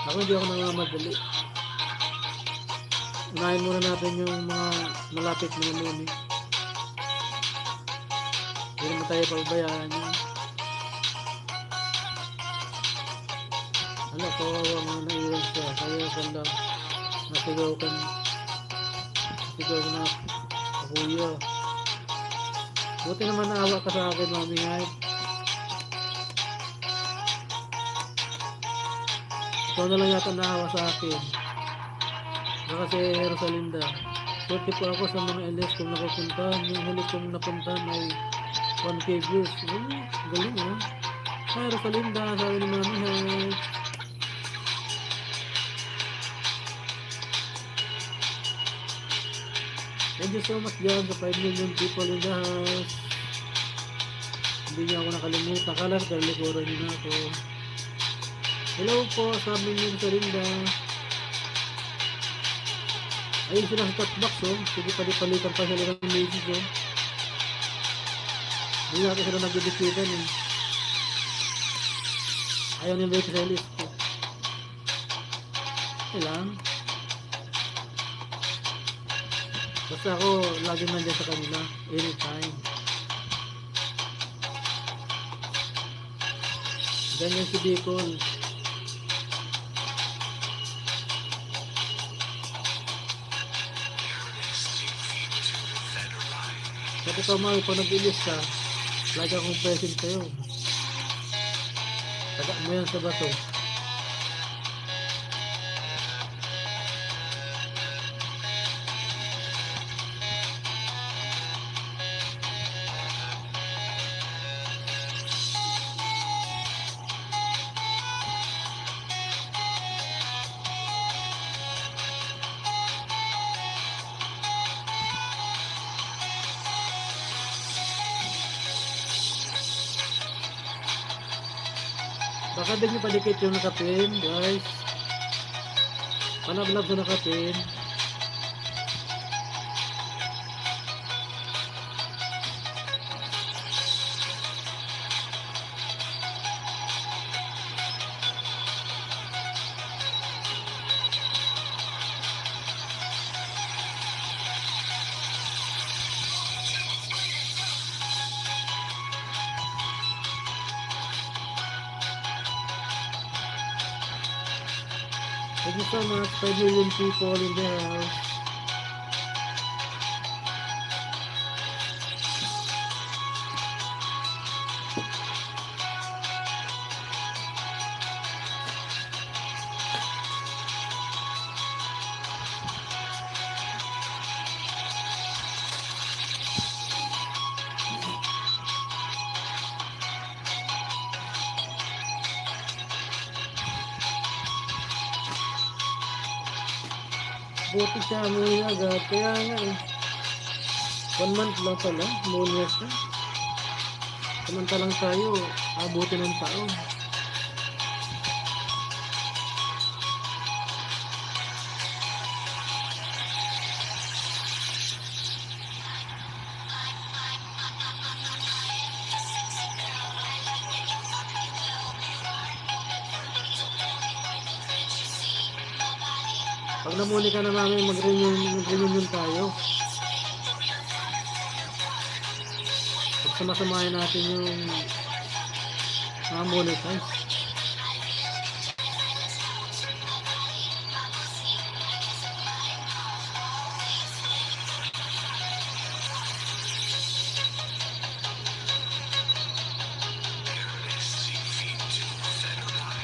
Ako hindi ako nangamadali. Unahin muna natin yung mga malapit na muli. Hindi naman tayo pabayaan yun. Ano, kawawa mga naiwan siya. Kaya sila nasigaw na kuya. Buti naman naawa ka sa akin, Mami Hype. Ikaw na lang yata naawa sa akin. Baka si Rosalinda. Swerte po ako sa mga LS kung nakapuntahan. Yung huli kong napuntahan ay 1K views. Galing ha. Hi Rosalinda, sabi ni Mami Hype. Thank you so much dyan sa 5 million people in the house. Hindi niya ako nakalimutan. Kalar, kalikuran niyo na ako. Hello po, sabi niyo sa Rinda. Ayun sila sa chat box oh. Sige, palitan pa sila ng message oh. Hindi natin sila nag-debititan eh. Ayaw nila sa list ko. Kailang. Basta ako lagi nandiyan sa kanila anytime. Ganyan si Bicol. Sabi ko mga kung nag-ilis ka, lagi akong present kayo. Taga mo yan sa bato. Baka din nyo padikit yung nakapin, guys. Panablab sa nakapin. Thank you so much, 5 million people in the house. Buti siya, muli agad. Kaya nga eh. 1 month lang pala, muli siya. Samantalang tayo, abuti ng taon. Pag namuli ka na namin, mag-reunion tayo. Pag samasamahin natin yung monetize.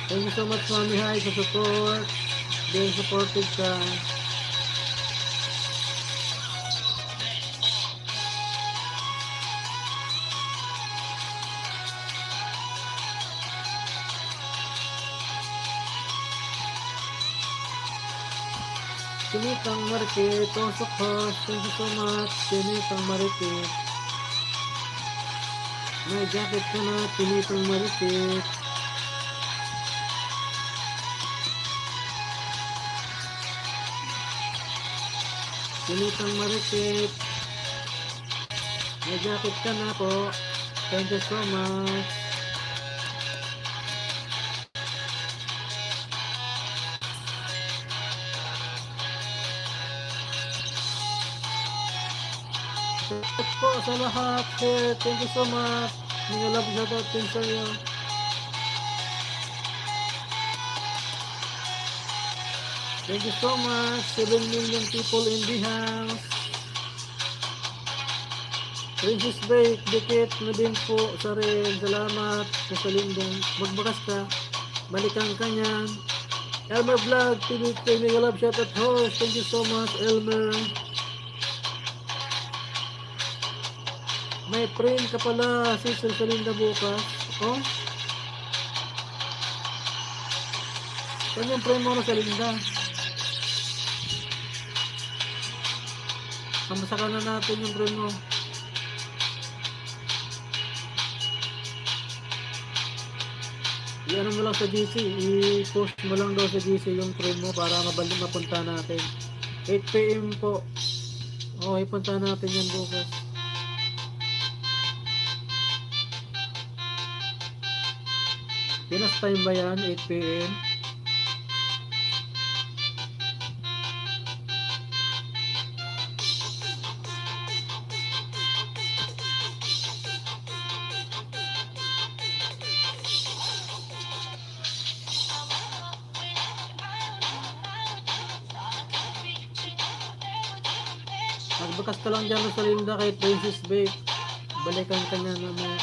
Thank you so much, Mami Hi, sa support. Being supported ka. Sinitang Marikit, Tosok Host, thank you so much. Sinitang Marikit. May jacket ka na, Sinitang Marikit. Sinitang Marikit. May jacket ka na po. Thank you so much. Shoutout po sa lahat. Thank you so much. Mga love shoutout din sa iyo. Thank you so much. 7 million people in the house. Princess Bake, dikit na din po sa rin. Salamat sa lindong. Magbakas ka. Balikan ka niyan. Elmer Vlog, TV, Mega Love shoutout host. Thank you so much, Elmer. May print ka pala, Cecil Salinda bukas. Oh? Saan yung print mo na Salinda? Samasakan na natin yung print mo. I-ano mo lang sa GC, i-post mo lang daw sa GC yung print mo para mabalik mapunta natin. 8 PM po. Oh, ipunta natin yan bukas. Pinas time ba yan? 8 PM? Magbakas ka lang dyan sa Linda kay Princess Bake. Balikan ka niya naman.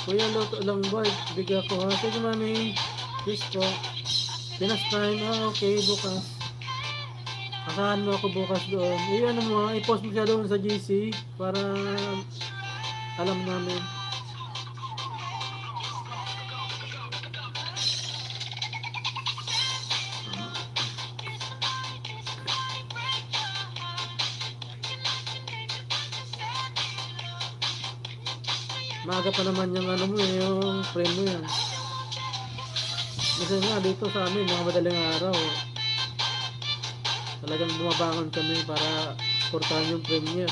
Kuya, luto lang ba? Bigyan ko ha. Sige mami. Please po. Pinas time. Okay. Bukas. Asahan mo ako bukas doon. Ano mo, i-post mo siya doon sa GC para alam namin. Maaga pa naman yung ano mo, yung friend mo yan. Kasi nga dito sa amin, mga madaling araw, talagang bumabangon kami para portahan yung friend niya.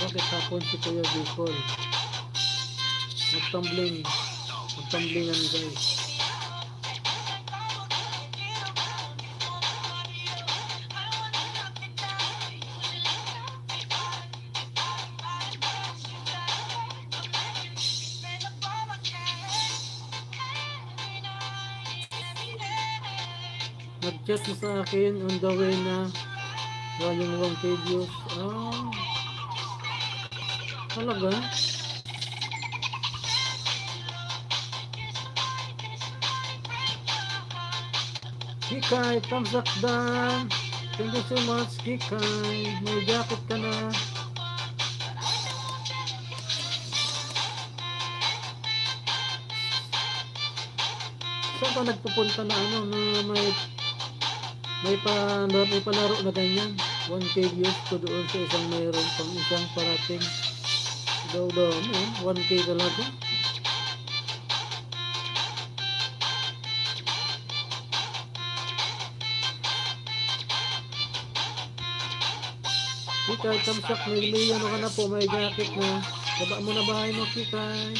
Bakit hapon si Kuya Bicol? Magtumblingan guys. Nag-chat mo sa akin on the way na yung 1K views. Talaga? Kikay, thumbs up down. Thank you so much, Kikay. May jacket ka na. Saan ka nagpupunta na ano na may palaro na ganyan? 1K views ko doon sa isang mayroon pang isang parating. Daw 1K talaga. Kikay, thumbs up, may ano ka na po, may jacket na. Baba mo na bahay mo, Kikay.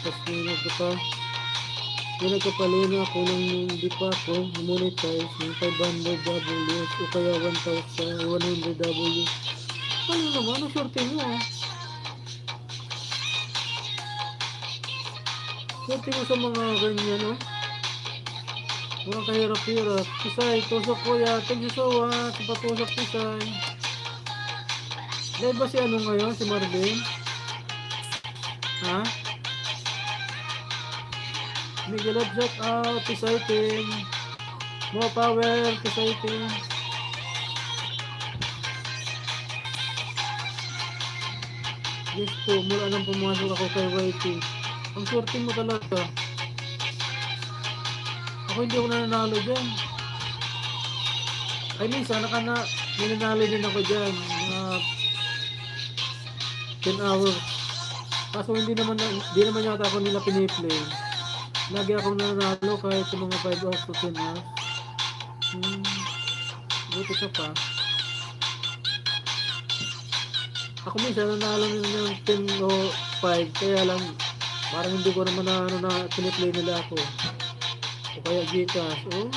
Tapos may nagkapalina ako nang hindi pa ako monetize ng 500 Ws o kaya 1,100 Ws. Ano naman, ang swerte mo ah. Swerte mo sa mga ganyan oh. Walang kahirap-hirap. Pisay, tusok kuya. Thank you so much. Patusok Pisay. Live ba si ano ngayon? Si Marvin? Ha? Miguel of Jack out. Pisay team. More power. Pisay team. Yes po. Mula nang pumasok ako kay YT. Ang swerte mo talaga. Ako hindi ako nananalo dyan. Ay minsan nananalo din ako dyan. Mga 10 hours. Kaso hindi naman yata ako nila piniplay. Lagi akong nananalo kahit sa mga 5 hours to 10 hours. Buti ka pa. Ako minsan nanalo nila ng 10 o 5. Kaya lang parang hindi ko naman na piniplay nila ako. O kaya Gcash, oh.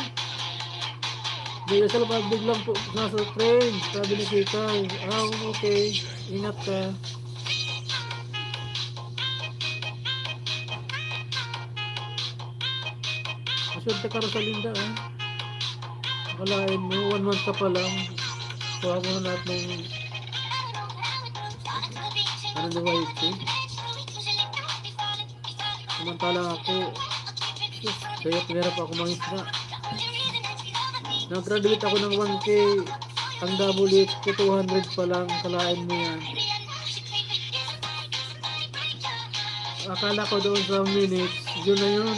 May isa lang biglang po nasa train, sabi ni Kikay. Okay, ingat ka. Maswerte ka Rosalinda, ah. Akalain mo, 1 month ka pa lang. Kuha mo na lahat ng ano na YT. Samantalang ako, kaya pinirap ako mangisda. Nag-graduate ako ng 1K. Ang WH ko 200 pa lang. Kalain mo yan. Akala ko doon sa minutes. Yun na yun.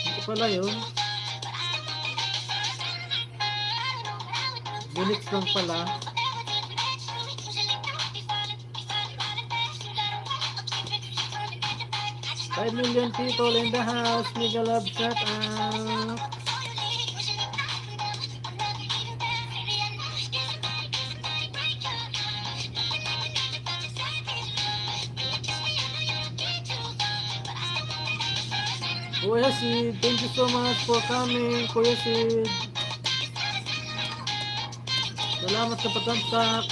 Hindi pala yun. Minutes lang pala. 5 million people in the house. Mega love shut up. Kuya Sid, thank you so much for coming. Kuya Sid, salamat sa patamsak.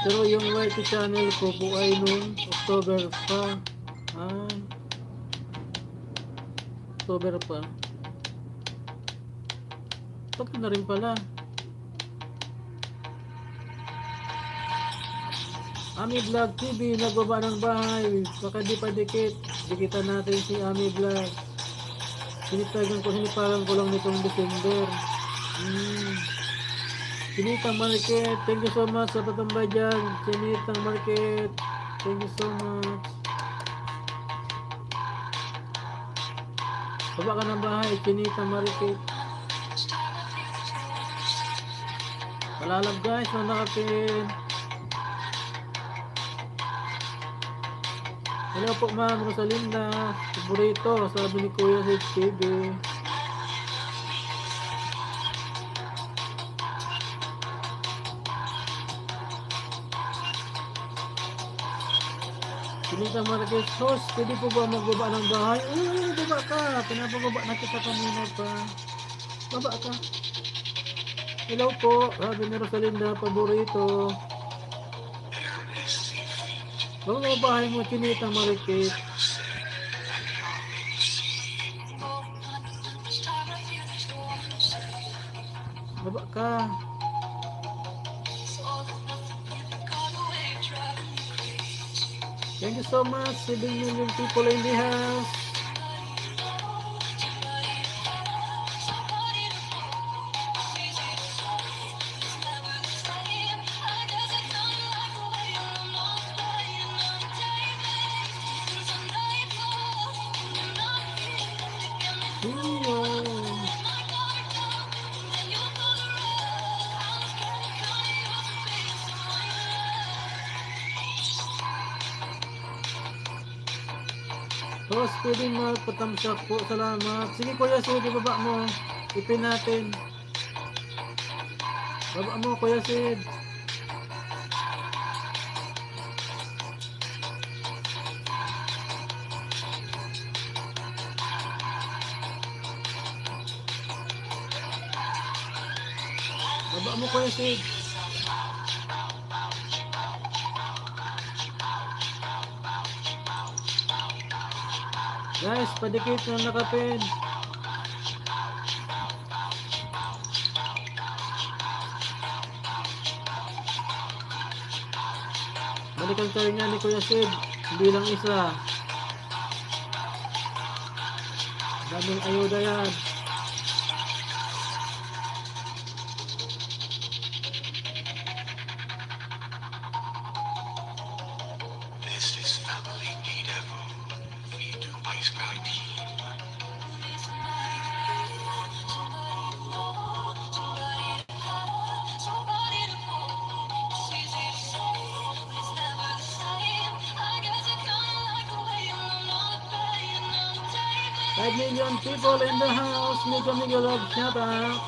Pero yung YT channel ko po ay noong October pa. October pa. Tapos na rin pala. Ami Vlog TV, nagbaba ng bahay. Baka di pa dikit. Dikitan natin si Ami Vlog. Sinipagan ko lang nitong December. Sinitang Market, thank you so much sa patambay dyan. Sinitang Market, thank you so much. Baba ka ng bahay, Sinitang Market. Palalab guys, mga nakatin. Hello po ma'am Rosalinda, paborito, sabi ni Kuya sa TV. Sinita Marquez, host, pwede po ba magbaba ng bahay? Baba ka, pinapababa na kita kanina pa. Baba ka. Hello po, sabi ni Rosalinda, paborito. Baba mo bahay mo, Sinita Marquez. Baba ka. Thank you so much, 7 million people in the house. Boss, pwede magpatamsak po. Salamat. Sige Kuya Sid, ibaba mo. Ipin natin. Baba mo Kuya Sid. Baba mo Kuya Sid. Guys, padikit ng nakapin. Balikan tayo nga ni Kuya Sid. Hindi lang isa. Daming ayuda yan. This is family Evo. We do Ice Valley. Five million people in the house. Mega love shout out.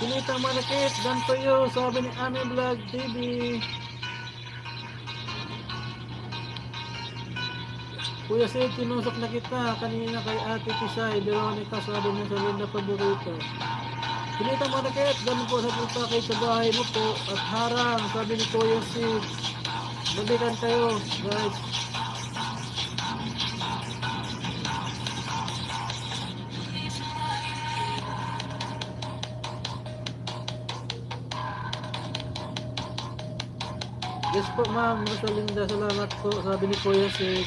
Sinitang malakit, done to you, sabi ni Ami Vlog TV. Kuya Sid, tinusok na kita kanina kay Ate Tisay, Veronica, sabi mo sa Linda paborito. Sinitang malakit, done po sa punta kayo sa bahay mo po, at harang, sabi ni Kuya Sid. Balikan kayo, guys. Yes po ma'am, Rosalinda, salamat po, sabi ni Kuya Sid.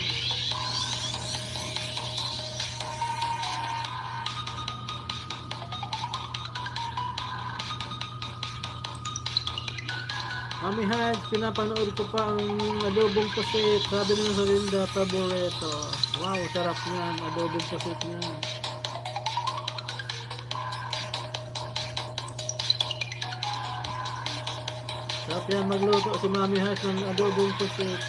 Mami Haj, pinapanood ko pa ang adobong pusit, sabi ni Rosalinda, paborito. Wow, sarap niyan, adobong pusit niyan. Sarap yan magluto si Mami Haj ng adobong pusit.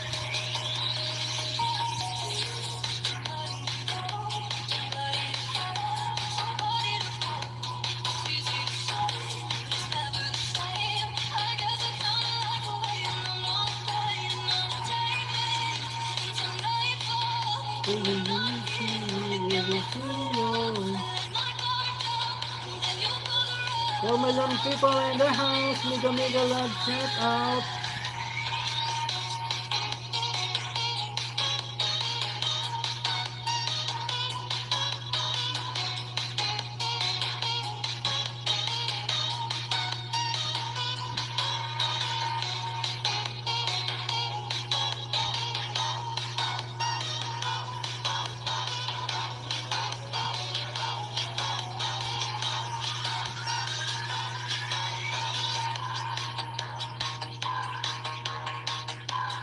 For my young people in the house, mega love shout out.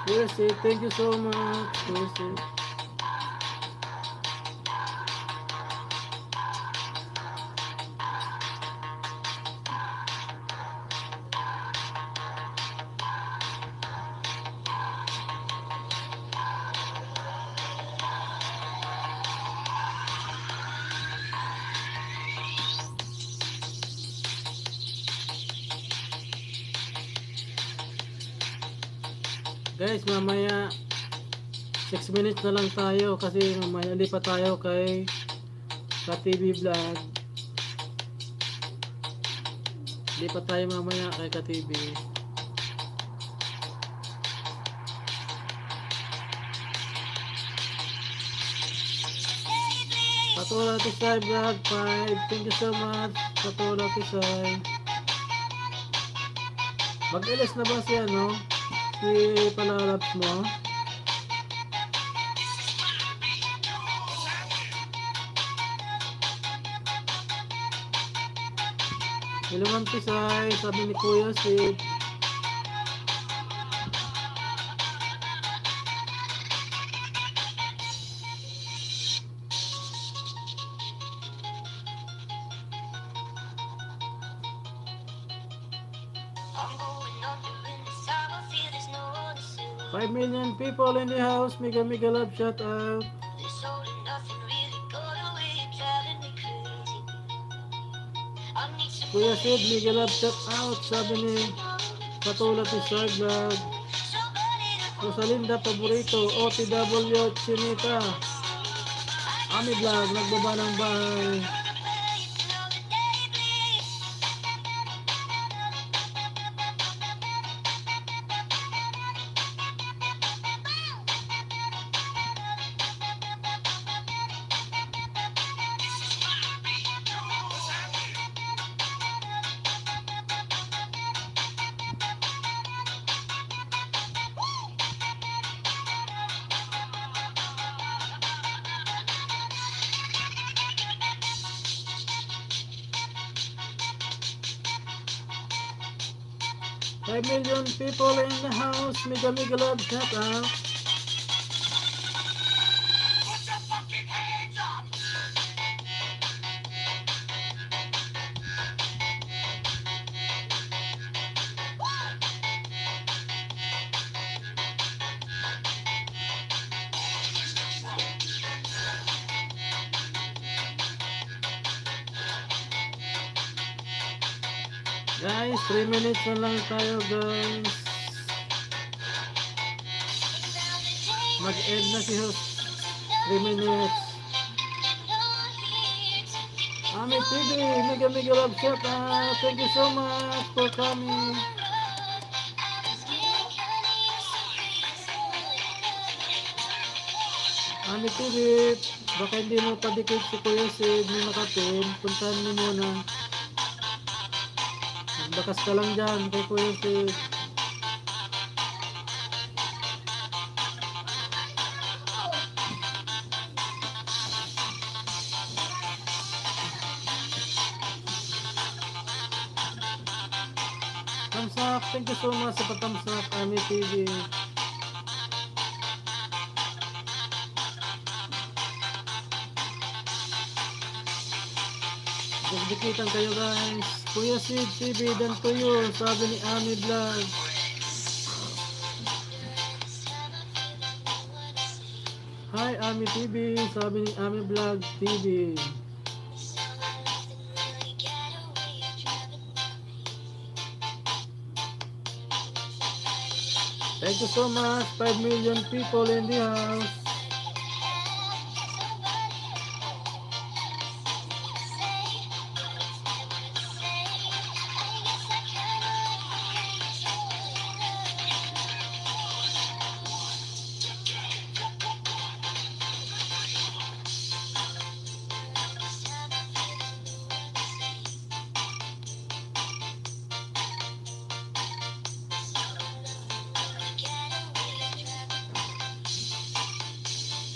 Yes, thank you so much. Yes, 'Guys, mamaya 6 minutes na lang tayo kasi mamaya lipat tayo kay KaTV Vlog. Lipat tayo mamaya kay KaTV. Patola Tisay Vlog 5. Thank you so much, Patola Tisay. Mag-ilis na ba siya, no? Si Palalaps mo? Hello Ma'am Tisay, sabi ni Kuya Sid. I'm going under in this time. I feel there's no one to sue. 5 million people in the house, mega love shout out. This all and nothing really got away. You're driving me crazy. I need some Kuya Sid, mega love shout out, sabi ni Patola Tisay Vlog. somebody to Rosalinda Paborito, OTW Chinita, Ami Vlog, nagbaba ng bahay. Five million people in the house. Mega mega love shout out. Guys, 3 minutes na lang tayo guys. Mag-end na si host. 3 minutes. Ami TV, mega mega love shout out. Thank you so much for coming. Ami TV, baka hindi mo padikit si Kuya Sid ni Nakatin. Puntahan mo muna. Magbakas ka lang dyan kay Kuya Sid. Thumbs up, thank you so much sa pa-thumbs up, Ami TV. Dikitan kayo guys. Kuya Sid TV, dan tuyo, sabi ni Ami Vlog. Hi Ami TV, sabi ni Ami Vlog TV. Thank you so much, 5 million people in the house.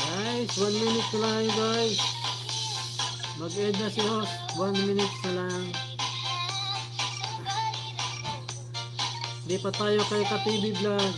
Guys, 1 minute na lang guys. Mag-end na si host. 1 minute na lang. Di pa tayo kay Ka-TV Vlog.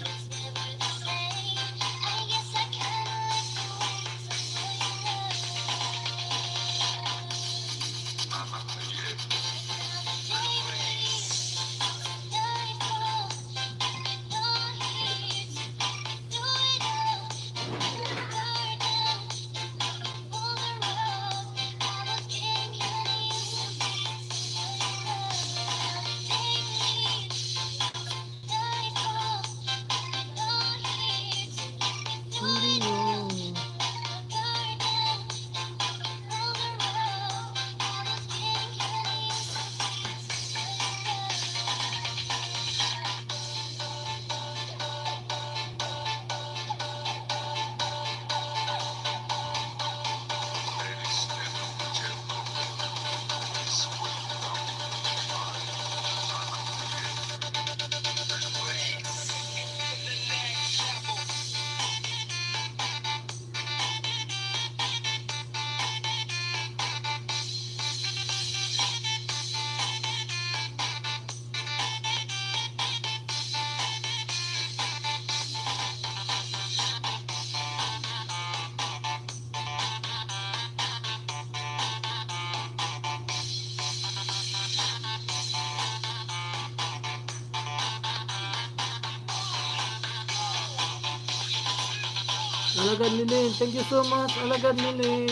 Alagad Nilin, thank you so much, Alagad Nilin.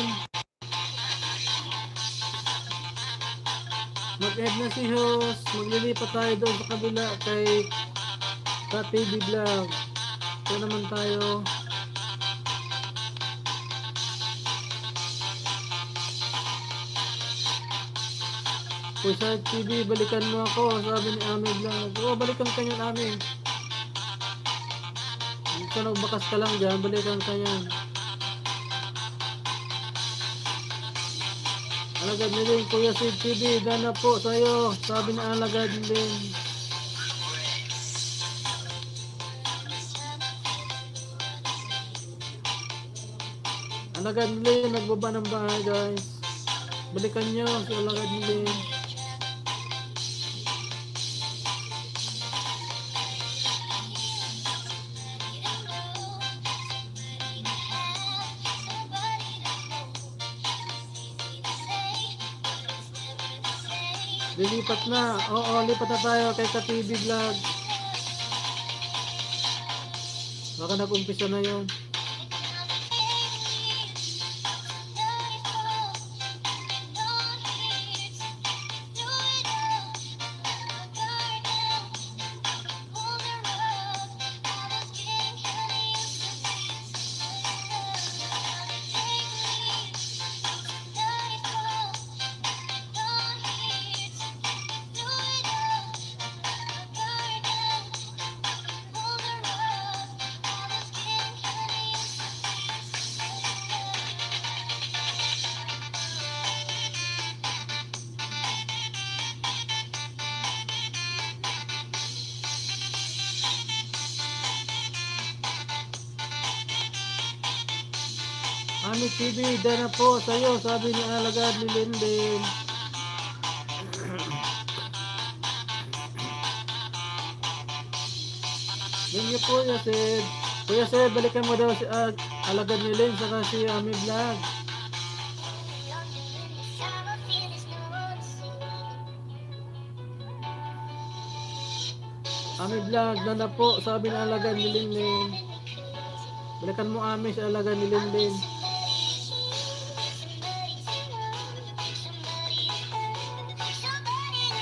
Mag-end na si host, maglilipat tayo doon sa kabila kay Ka-TV Vlog. Ito naman tayo. Pusa TV, balikan mo ako. Sabi ni Ami Vlog. Oo, balikan ka niyan, Ami. Ito nagbakas ka lang dyan, balikan ka niyan. Alagad nilin, Kuya Sid TV, dana po sa'yo. Sabi ni Alagad nilin. Alagad nilin, nagbaba ng bahay guys. Balikan nyo si Alagad nilin. Lilipat na. Oo, lipat na tayo kay Ka-TV Vlog. Baka nag-umpisa na yun. Ami TV, dana po sa'yo, sabi ni Alagad ni Linden. Thank you po, Kuya Sid. Kuya Sid, balikan mo daw si Alagad ni Linden saka si Ami Vlog. Ami Vlog, dana po, sabi ni Alagad ni Linden. Balikan mo Ami si Alagad ni Linden.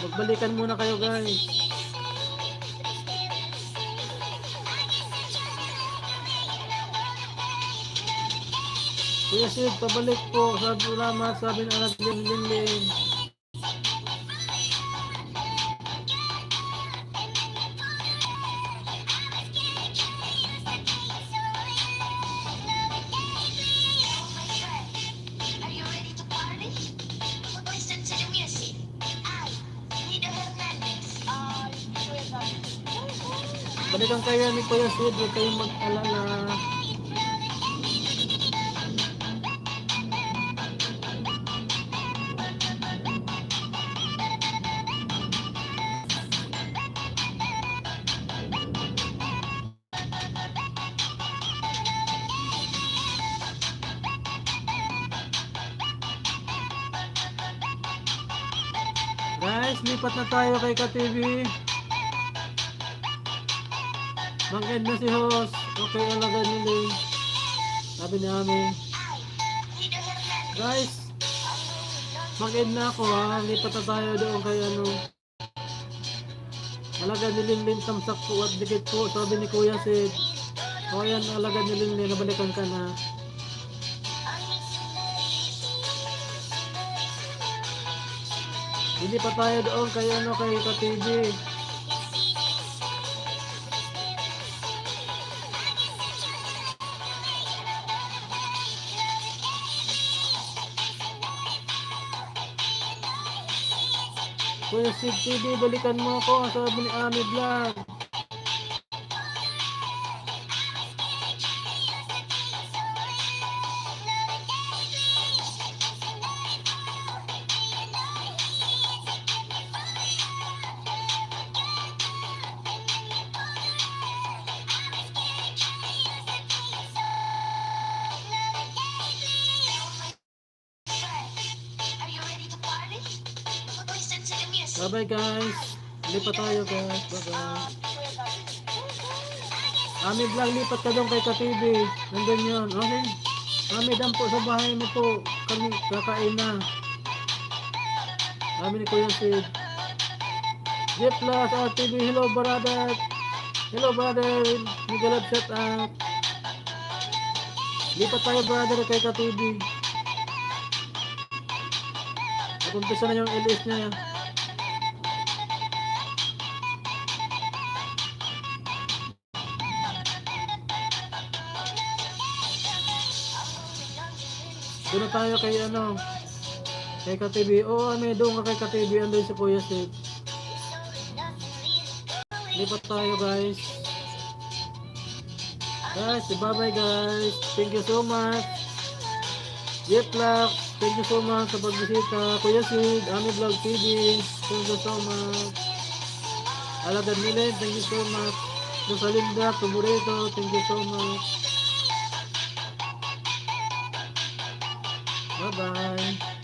Magbalikan muna kayo guys. Kuya Sid, pabalik po. Salamat, sabi ng anak Linlin. Balikan kayo ni Kuya Sid, huwag kayong mag-alala. Guys, lipat na tayo kay Ka-TV. Bangked na si host. Okay, Alagad nila. Sabi ni Ami. Guys, bangked na ako ha. Lipat na tayo doon kay ano. Alagad ni Linlin, tamsak po at dikit po. Sabi ni Kuya Sid. O yan, Alagad ni Linlin, nabalikan ka na. Hindi pa tayo doon kay ano, kay Ka-TV. Kuya Sid TV, balikan mo ako, sabi ni Ami Vlog. Bye bye guys. Lipat tayo guys. Bye bye. Ami Vlog, lipat ka doon kay Ka-TV. Nandun yun. Okay. Ami, dampo sa bahay mo po. Kami kakain na. Ami ni Kuya Sid. J Plus RTV. Hello Baradat. Hello brother, Miguel Love, shout out. Lipat tayo brother kay Ka-TV. Nag-umpisa na yung LS niya. Doon na tayo kay ano, kay Ka-TV. Oo, may doon ka kay Ka-TV. Andun si Kuya Sid. Lipat tayo guys. Guys, bye-bye guys. Thank you so much. Jetlak, thank you so much sa pagbisita. Kuya Sid, Ami Vlog TV, thank you so much. Alagad Milen, thank you so much. Rosalinda, Tuburito, thank you so much. Bye-bye.